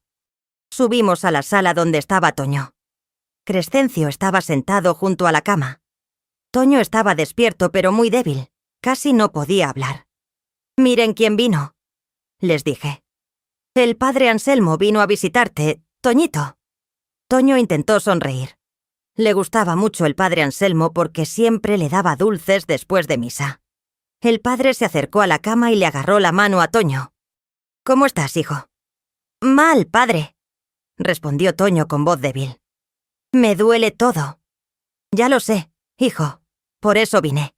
Speaker 1: Subimos a la sala donde estaba Toño. Crescencio estaba sentado junto a la cama. Toño estaba despierto pero muy débil, casi no podía hablar. «Miren quién vino», les dije. «El padre Anselmo vino a visitarte, Toñito». Toño intentó sonreír. Le gustaba mucho el padre Anselmo porque siempre le daba dulces después de misa. El padre se acercó a la cama y le agarró la mano a Toño. «¿Cómo estás, hijo?» «Mal, padre», respondió Toño con voz débil. «Me duele todo». «Ya lo sé, hijo. Por eso vine.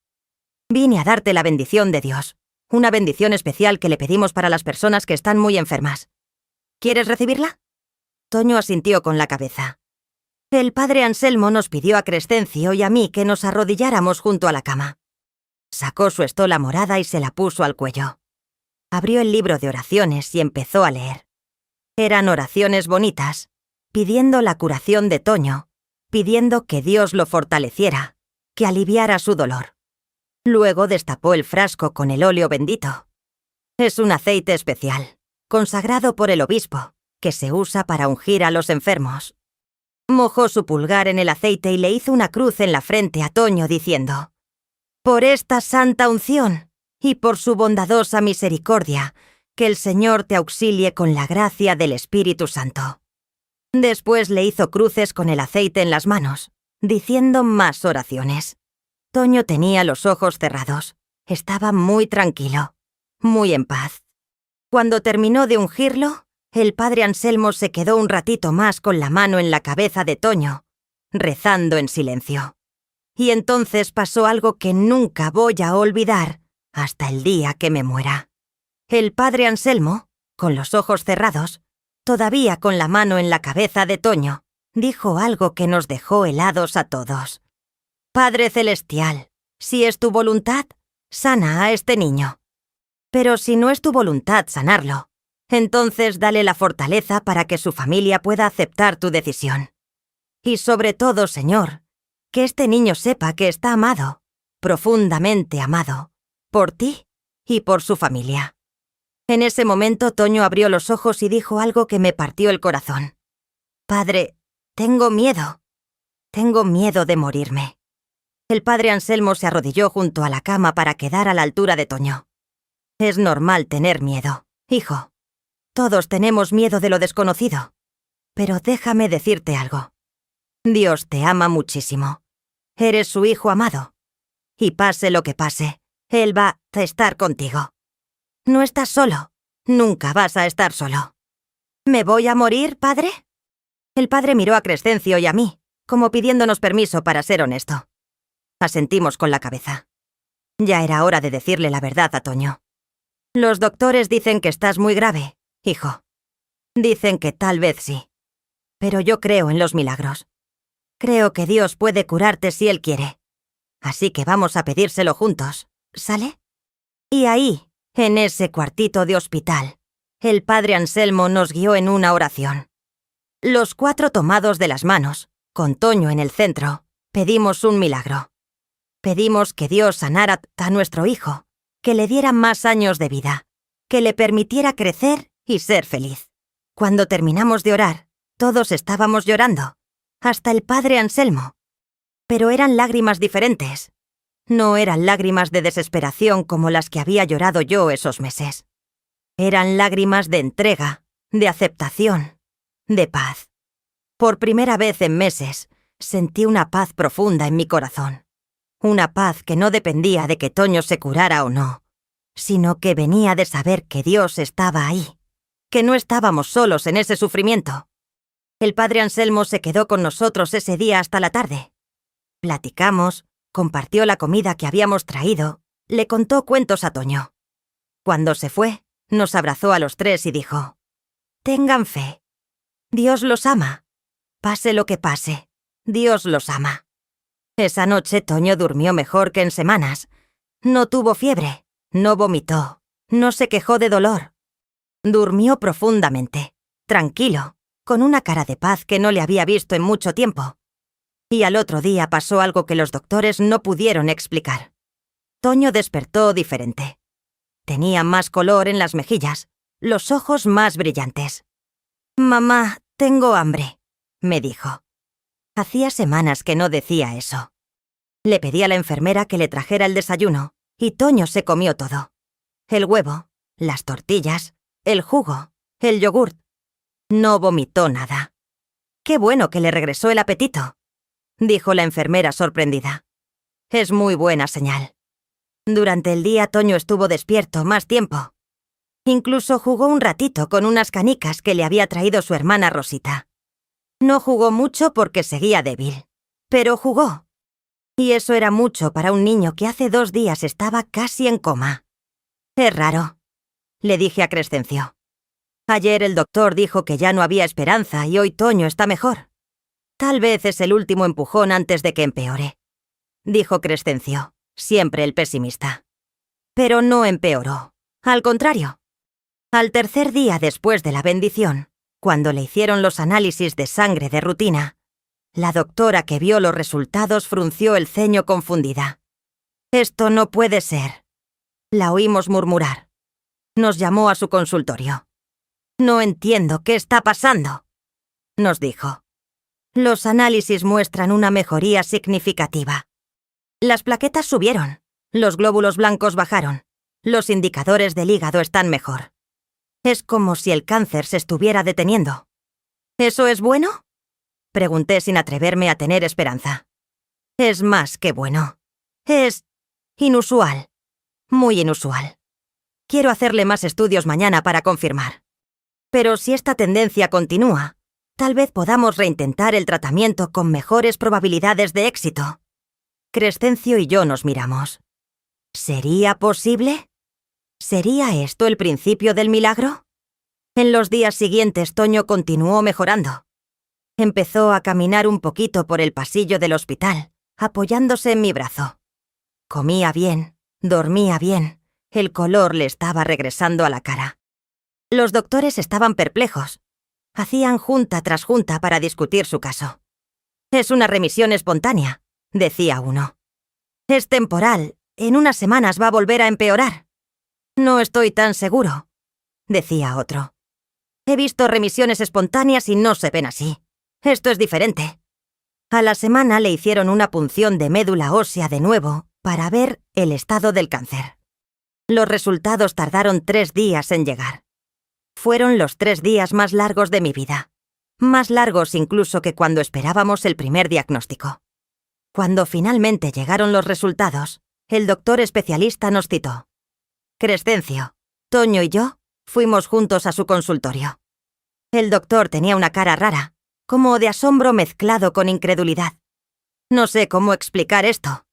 Speaker 1: Vine a darte la bendición de Dios. Una bendición especial que le pedimos para las personas que están muy enfermas. ¿Quieres recibirla?» Toño asintió con la cabeza. El padre Anselmo nos pidió a Crescencio y a mí que nos arrodilláramos junto a la cama. Sacó su estola morada y se la puso al cuello. Abrió el libro de oraciones y empezó a leer. Eran oraciones bonitas, pidiendo la curación de Toño, pidiendo que Dios lo fortaleciera, que aliviara su dolor. Luego destapó el frasco con el óleo bendito. Es un aceite especial, consagrado por el obispo, que se usa para ungir a los enfermos. Mojó su pulgar en el aceite y le hizo una cruz en la frente a Toño diciendo: «Por esta santa unción y por su bondadosa misericordia, Que el Señor te auxilie con la gracia del Espíritu Santo. Después le hizo cruces con el aceite en las manos, diciendo más oraciones. Toño tenía los ojos cerrados. Estaba muy tranquilo, muy en paz. Cuando terminó de ungirlo, el padre Anselmo se quedó un ratito más con la mano en la cabeza de Toño, rezando en silencio. Y entonces pasó algo que nunca voy a olvidar hasta el día que me muera. El padre Anselmo, con los ojos cerrados, todavía con la mano en la cabeza de Toño, dijo algo que nos dejó helados a todos. Padre Celestial, si es tu voluntad, sana a este niño. Pero si no es tu voluntad sanarlo, entonces dale la fortaleza para que su familia pueda aceptar tu decisión. Y sobre todo, Señor, que este niño sepa que está amado, profundamente amado, por ti y por su familia. En ese momento Toño abrió los ojos y dijo algo que me partió el corazón. Padre, tengo miedo de morirme. El padre Anselmo se arrodilló junto a la cama para quedar a la altura de Toño. Es normal tener miedo, hijo. Todos tenemos miedo de lo desconocido. Pero déjame decirte algo. Dios te ama muchísimo. Eres su hijo amado. Y pase lo que pase, Él va a estar contigo. No estás solo. Nunca vas a estar solo. ¿Me voy a morir, padre? El padre miró a Crescencio y a mí, como pidiéndonos permiso para ser honesto. Asentimos con la cabeza. Ya era hora de decirle la verdad a Toño. Los doctores dicen que estás muy grave, hijo. Dicen que tal vez sí. Pero yo creo en los milagros. Creo que Dios puede curarte si Él quiere. Así que vamos a pedírselo juntos, ¿sale? Y ahí, en ese cuartito de hospital, el padre Anselmo nos guió en una oración. Los 4 tomados de las manos, con Toño en el centro, pedimos un milagro. Pedimos que Dios sanara a nuestro hijo, que le diera más años de vida, que le permitiera crecer y ser feliz. Cuando terminamos de orar, todos estábamos llorando, hasta el padre Anselmo. Pero eran lágrimas diferentes. No eran lágrimas de desesperación como las que había llorado yo esos meses. Eran lágrimas de entrega, de aceptación, de paz. Por primera vez en meses, sentí una paz profunda en mi corazón. Una paz que no dependía de que Toño se curara o no, sino que venía de saber que Dios estaba ahí, que no estábamos solos en ese sufrimiento. El padre Anselmo se quedó con nosotros ese día hasta la tarde. Platicamos, compartió la comida que habíamos traído, le contó cuentos a Toño. Cuando se fue, nos abrazó a los 3 y dijo: «Tengan fe. Dios los ama. Pase lo que pase, Dios los ama». Esa noche Toño durmió mejor que en semanas. No tuvo fiebre, no vomitó, no se quejó de dolor. Durmió profundamente, tranquilo, con una cara de paz que no le había visto en mucho tiempo. Y al otro día pasó algo que los doctores no pudieron explicar. Toño despertó diferente. Tenía más color en las mejillas, los ojos más brillantes. «Mamá, tengo hambre», me dijo. Hacía semanas que no decía eso. Le pedí a la enfermera que le trajera el desayuno, y Toño se comió todo. El huevo, las tortillas, el jugo, el yogurt. No vomitó nada. «Qué bueno que le regresó el apetito», dijo la enfermera sorprendida. «Es muy buena señal». Durante el día Toño estuvo despierto más tiempo. Incluso jugó un ratito con unas canicas que le había traído su hermana Rosita. No jugó mucho porque seguía débil, pero jugó. Y eso era mucho para un niño que hace 2 días estaba casi en coma. «Es raro», le dije a Crescencio. «Ayer el doctor dijo que ya no había esperanza y hoy Toño está mejor. Tal vez es el último empujón antes de que empeore», dijo Crescencio, siempre el pesimista. Pero no empeoró. Al contrario. Al tercer día después de la bendición, cuando le hicieron los análisis de sangre de rutina, la doctora que vio los resultados frunció el ceño confundida. «Esto no puede ser», la oímos murmurar. Nos llamó a su consultorio. «No entiendo qué está pasando», nos dijo. «Los análisis muestran una mejoría significativa. Las plaquetas subieron, los glóbulos blancos bajaron, los indicadores del hígado están mejor. Es como si el cáncer se estuviera deteniendo. ¿Eso es bueno? Pregunté sin atreverme a tener esperanza. Es más que bueno. Es inusual. Muy inusual. Quiero hacerle más estudios mañana para confirmar. Pero si esta tendencia continúa, tal vez podamos reintentar el tratamiento con mejores probabilidades de éxito. Crescencio y yo nos miramos. ¿Sería posible? ¿Sería esto el principio del milagro? En los días siguientes, Toño continuó mejorando. Empezó a caminar un poquito por el pasillo del hospital, apoyándose en mi brazo. Comía bien, dormía bien, el color le estaba regresando a la cara. Los doctores estaban perplejos. Hacían junta tras junta para discutir su caso. Es una remisión espontánea, decía uno. Es temporal, en unas semanas va a volver a empeorar. No estoy tan seguro, decía otro. He visto remisiones espontáneas y no se ven así. Esto es diferente. A la semana le hicieron una punción de médula ósea de nuevo para ver el estado del cáncer. Los resultados tardaron 3 días en llegar. Fueron los 3 días más largos de mi vida. Más largos incluso que cuando esperábamos el primer diagnóstico. Cuando finalmente llegaron los resultados, el doctor especialista nos citó. Crescencio, Toño y yo fuimos juntos a su consultorio. El doctor tenía una cara rara, como de asombro mezclado con incredulidad. No sé cómo explicar esto.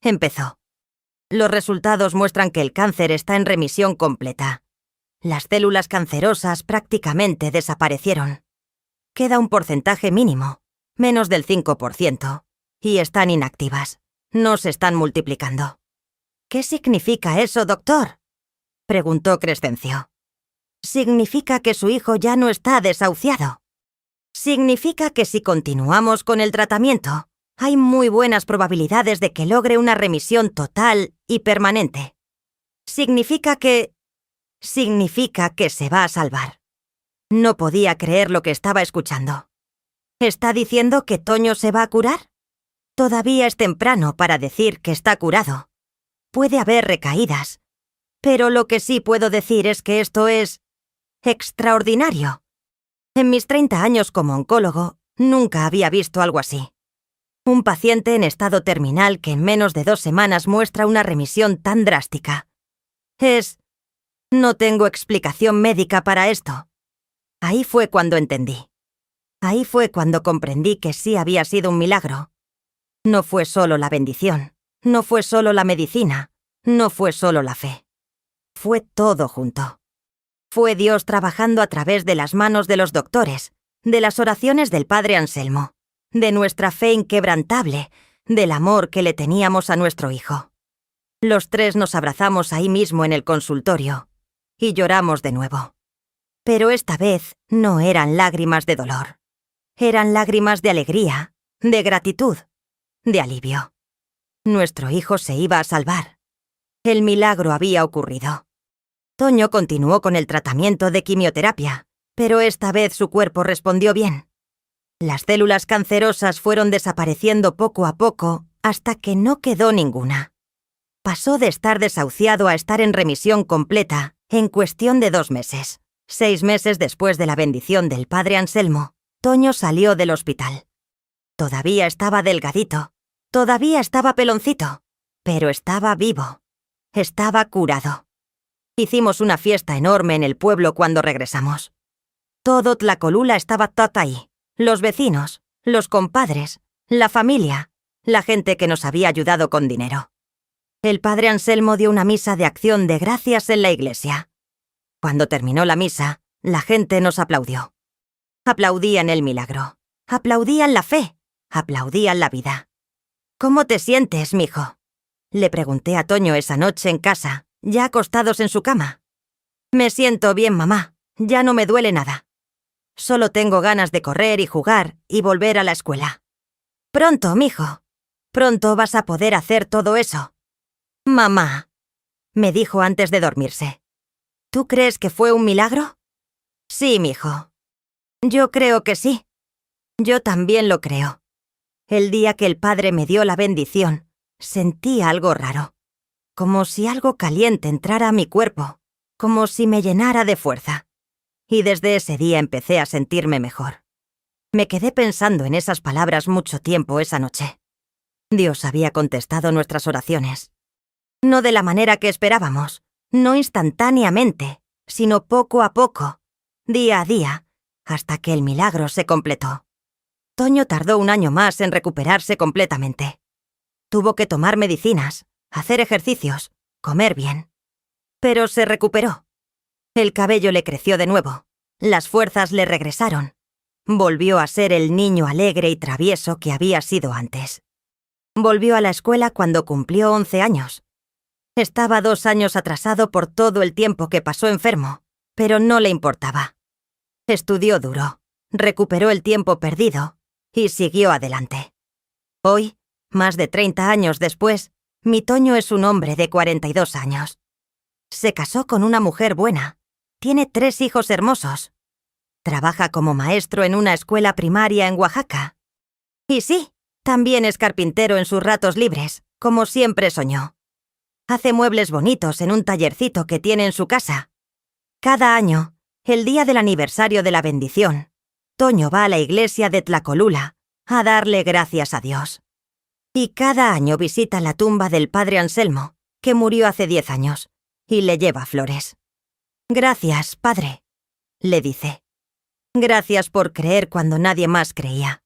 Speaker 1: Empezó. Los resultados muestran que el cáncer está en remisión completa. Las células cancerosas prácticamente desaparecieron. Queda un porcentaje mínimo, menos del 5%, y están inactivas. No se están multiplicando. ¿Qué significa eso, doctor?, preguntó Crescencio. Significa que su hijo ya no está desahuciado. Significa que si continuamos con el tratamiento, hay muy buenas probabilidades de que logre una remisión total y permanente. Significa que se va a salvar. No podía creer lo que estaba escuchando. ¿Está diciendo que Toño se va a curar? Todavía es temprano para decir que está curado. Puede haber recaídas. Pero lo que sí puedo decir es que esto es extraordinario. En mis 30 años como oncólogo, nunca había visto algo así. Un paciente en estado terminal que en menos de 2 semanas muestra una remisión tan drástica. No tengo explicación médica para esto. Ahí fue cuando entendí. Ahí fue cuando comprendí que sí había sido un milagro. No fue solo la bendición, no fue solo la medicina, no fue solo la fe. Fue todo junto. Fue Dios trabajando a través de las manos de los doctores, de las oraciones del padre Anselmo, de nuestra fe inquebrantable, del amor que le teníamos a nuestro hijo. Los 3 nos abrazamos ahí mismo en el consultorio y lloramos de nuevo. Pero esta vez no eran lágrimas de dolor. Eran lágrimas de alegría, de gratitud, de alivio. Nuestro hijo se iba a salvar. El milagro había ocurrido. Toño continuó con el tratamiento de quimioterapia, pero esta vez su cuerpo respondió bien. Las células cancerosas fueron desapareciendo poco a poco hasta que no quedó ninguna. Pasó de estar desahuciado a estar en remisión completa en cuestión de 2 meses. 6 meses después de la bendición del padre Anselmo, Toño salió del hospital. Todavía estaba delgadito, todavía estaba peloncito, pero estaba vivo. Estaba curado. Hicimos una fiesta enorme en el pueblo cuando regresamos. Todo Tlacolula estaba ahí. Los vecinos, los compadres, la familia, la gente que nos había ayudado con dinero. El padre Anselmo dio una misa de acción de gracias en la iglesia. Cuando terminó la misa, la gente nos aplaudió. Aplaudían el milagro, aplaudían la fe, aplaudían la vida. ¿Cómo te sientes, mijo?, le pregunté a Toño esa noche en casa, ya acostados en su cama. Me siento bien, mamá, ya no me duele nada. Solo tengo ganas de correr y jugar y volver a la escuela. Pronto, mijo, pronto vas a poder hacer todo eso. Mamá, me dijo antes de dormirse. ¿Tú crees que fue un milagro? Sí, mijo. Yo creo que sí. Yo también lo creo. El día que el padre me dio la bendición, sentí algo raro. Como si algo caliente entrara a mi cuerpo, como si me llenara de fuerza. Y desde ese día empecé a sentirme mejor. Me quedé pensando en esas palabras mucho tiempo esa noche. Dios había contestado nuestras oraciones. No de la manera que esperábamos, no instantáneamente, sino poco a poco, día a día, hasta que el milagro se completó. Toño tardó 1 año más en recuperarse completamente. Tuvo que tomar medicinas, hacer ejercicios, comer bien. Pero se recuperó. El cabello le creció de nuevo, las fuerzas le regresaron. Volvió a ser el niño alegre y travieso que había sido antes. Volvió a la escuela cuando cumplió 11 años. Estaba 2 años atrasado por todo el tiempo que pasó enfermo, pero no le importaba. Estudió duro, recuperó el tiempo perdido y siguió adelante. Hoy, más de 30 años después, mi Toño es un hombre de 42 años. Se casó con una mujer buena, tiene 3 hijos hermosos. Trabaja como maestro en una escuela primaria en Oaxaca. Y sí, también es carpintero en sus ratos libres, como siempre soñó. Hace muebles bonitos en un tallercito que tiene en su casa. Cada año, el día del aniversario de la bendición, Toño va a la iglesia de Tlacolula a darle gracias a Dios. Y cada año visita la tumba del padre Anselmo, que murió hace 10 años, y le lleva flores. «Gracias, padre», le dice. «Gracias por creer cuando nadie más creía.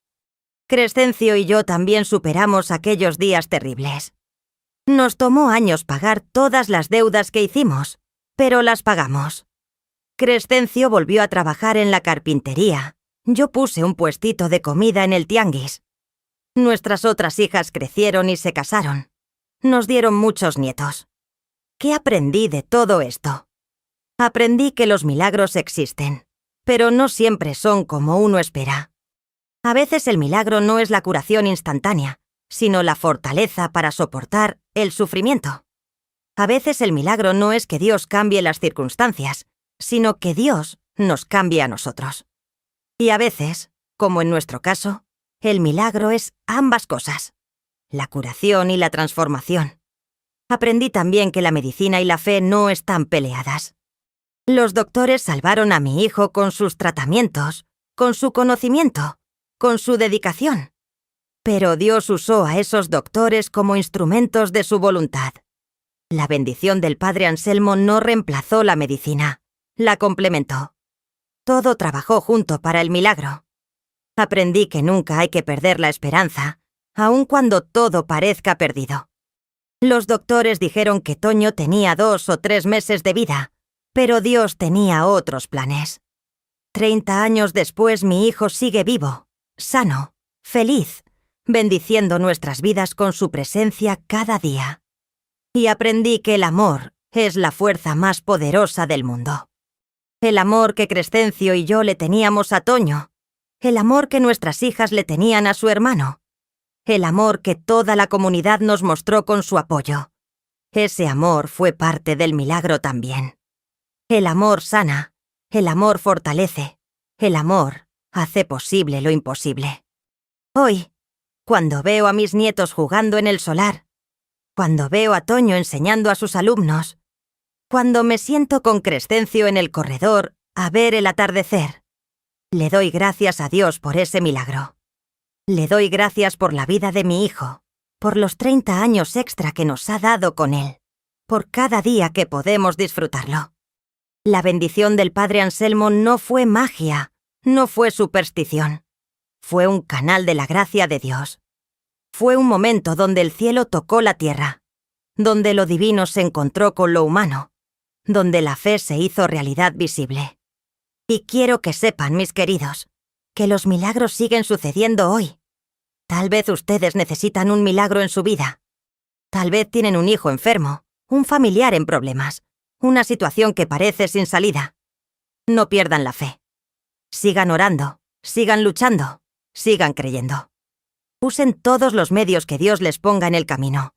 Speaker 1: Crescencio y yo también superamos aquellos días terribles. Nos tomó años pagar todas las deudas que hicimos, pero las pagamos. Crescencio volvió a trabajar en la carpintería. Yo puse un puestito de comida en el tianguis. Nuestras otras hijas crecieron y se casaron. Nos dieron muchos nietos. ¿Qué aprendí de todo esto? Aprendí que los milagros existen, pero no siempre son como uno espera. A veces el milagro no es la curación instantánea, sino la fortaleza para soportar el sufrimiento. A veces el milagro no es que Dios cambie las circunstancias, sino que Dios nos cambie a nosotros. Y a veces, como en nuestro caso, el milagro es ambas cosas, la curación y la transformación. Aprendí también que la medicina y la fe no están peleadas. Los doctores salvaron a mi hijo con sus tratamientos, con su conocimiento, con su dedicación. Pero Dios usó a esos doctores como instrumentos de su voluntad. La bendición del padre Anselmo no reemplazó la medicina, la complementó. Todo trabajó junto para el milagro. Aprendí que nunca hay que perder la esperanza, aun cuando todo parezca perdido. Los doctores dijeron que Toño tenía 2 o 3 meses de vida, pero Dios tenía otros planes. 30 años después mi hijo sigue vivo, sano, feliz, bendiciendo nuestras vidas con su presencia cada día. Y aprendí que el amor es la fuerza más poderosa del mundo. El amor que Crescencio y yo le teníamos a Toño, el amor que nuestras hijas le tenían a su hermano, el amor que toda la comunidad nos mostró con su apoyo. Ese amor fue parte del milagro también. El amor sana, el amor fortalece, el amor hace posible lo imposible. Hoy, cuando veo a mis nietos jugando en el solar, cuando veo a Toño enseñando a sus alumnos, cuando me siento con Crescencio en el corredor a ver el atardecer, le doy gracias a Dios por ese milagro. Le doy gracias por la vida de mi hijo, por los 30 años extra que nos ha dado con él, por cada día que podemos disfrutarlo. La bendición del padre Anselmo no fue magia, no fue superstición. Fue un canal de la gracia de Dios. Fue un momento donde el cielo tocó la tierra, donde lo divino se encontró con lo humano, donde la fe se hizo realidad visible. Y quiero que sepan, mis queridos, que los milagros siguen sucediendo hoy. Tal vez ustedes necesitan un milagro en su vida. Tal vez tienen un hijo enfermo, un familiar en problemas, una situación que parece sin salida. No pierdan la fe. Sigan orando, sigan luchando, sigan creyendo. Usen todos los medios que Dios les ponga en el camino.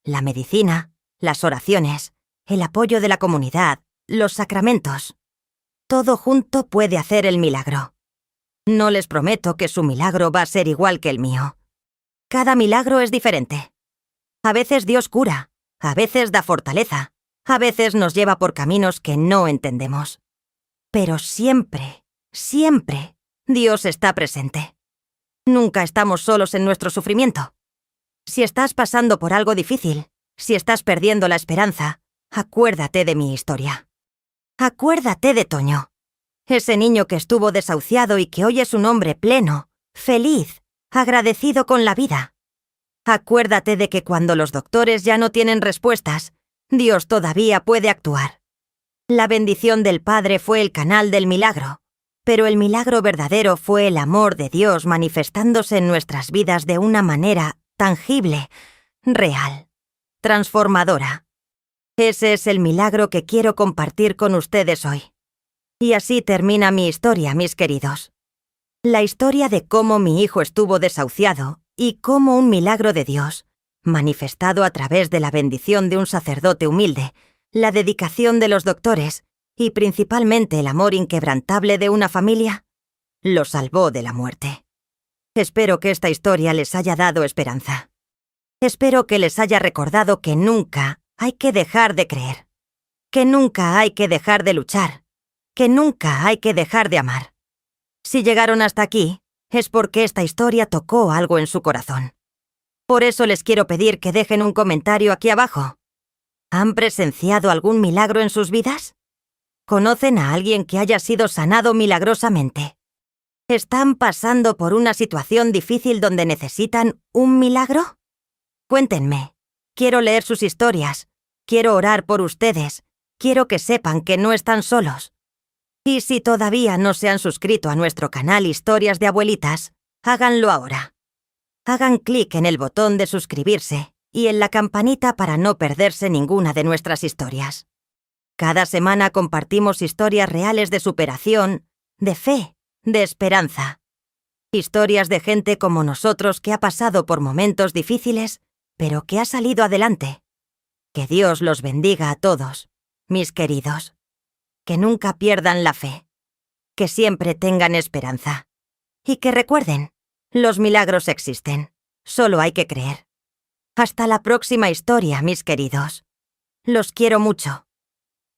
Speaker 1: La medicina, las oraciones, el apoyo de la comunidad, los sacramentos. Todo junto puede hacer el milagro. No les prometo que su milagro va a ser igual que el mío. Cada milagro es diferente. A veces Dios cura, a veces da fortaleza, A veces nos lleva por caminos que no entendemos. Pero siempre, siempre, Dios está presente. Nunca estamos solos en nuestro sufrimiento. Si estás pasando por algo difícil, si estás perdiendo la esperanza, acuérdate de mi historia. Acuérdate de Toño, ese niño que estuvo desahuciado y que hoy es un hombre pleno, feliz, agradecido con la vida. Acuérdate de que cuando los doctores ya no tienen respuestas, Dios todavía puede actuar. La bendición del Padre fue el canal del milagro, pero el milagro verdadero fue el amor de Dios manifestándose en nuestras vidas de una manera tangible, real, transformadora. Ese es el milagro que quiero compartir con ustedes hoy. Y así termina mi historia, mis queridos. La historia de cómo mi hijo estuvo desahuciado y cómo un milagro de Dios, manifestado a través de la bendición de un sacerdote humilde, la dedicación de los doctores y principalmente el amor inquebrantable de una familia, lo salvó de la muerte. Espero que esta historia les haya dado esperanza. Espero que les haya recordado que nunca hay que dejar de creer, que nunca hay que dejar de luchar, que nunca hay que dejar de amar. Si llegaron hasta aquí, es porque esta historia tocó algo en su corazón. Por eso les quiero pedir que dejen un comentario aquí abajo. ¿Han presenciado algún milagro en sus vidas? ¿Conocen a alguien que haya sido sanado milagrosamente? ¿Están pasando por una situación difícil donde necesitan un milagro? Cuéntenme. Quiero leer sus historias. Quiero orar por ustedes. Quiero que sepan que no están solos. Y si todavía no se han suscrito a nuestro canal Historias de Abuelitas, háganlo ahora. Hagan clic en el botón de suscribirse y en la campanita para no perderse ninguna de nuestras historias. Cada semana compartimos historias reales de superación, de fe, de esperanza. Historias de gente como nosotros que ha pasado por momentos difíciles, pero que ha salido adelante. Que Dios los bendiga a todos, mis queridos. Que nunca pierdan la fe. Que siempre tengan esperanza. Y que recuerden, los milagros existen. Solo hay que creer. Hasta la próxima historia, mis queridos. Los quiero mucho.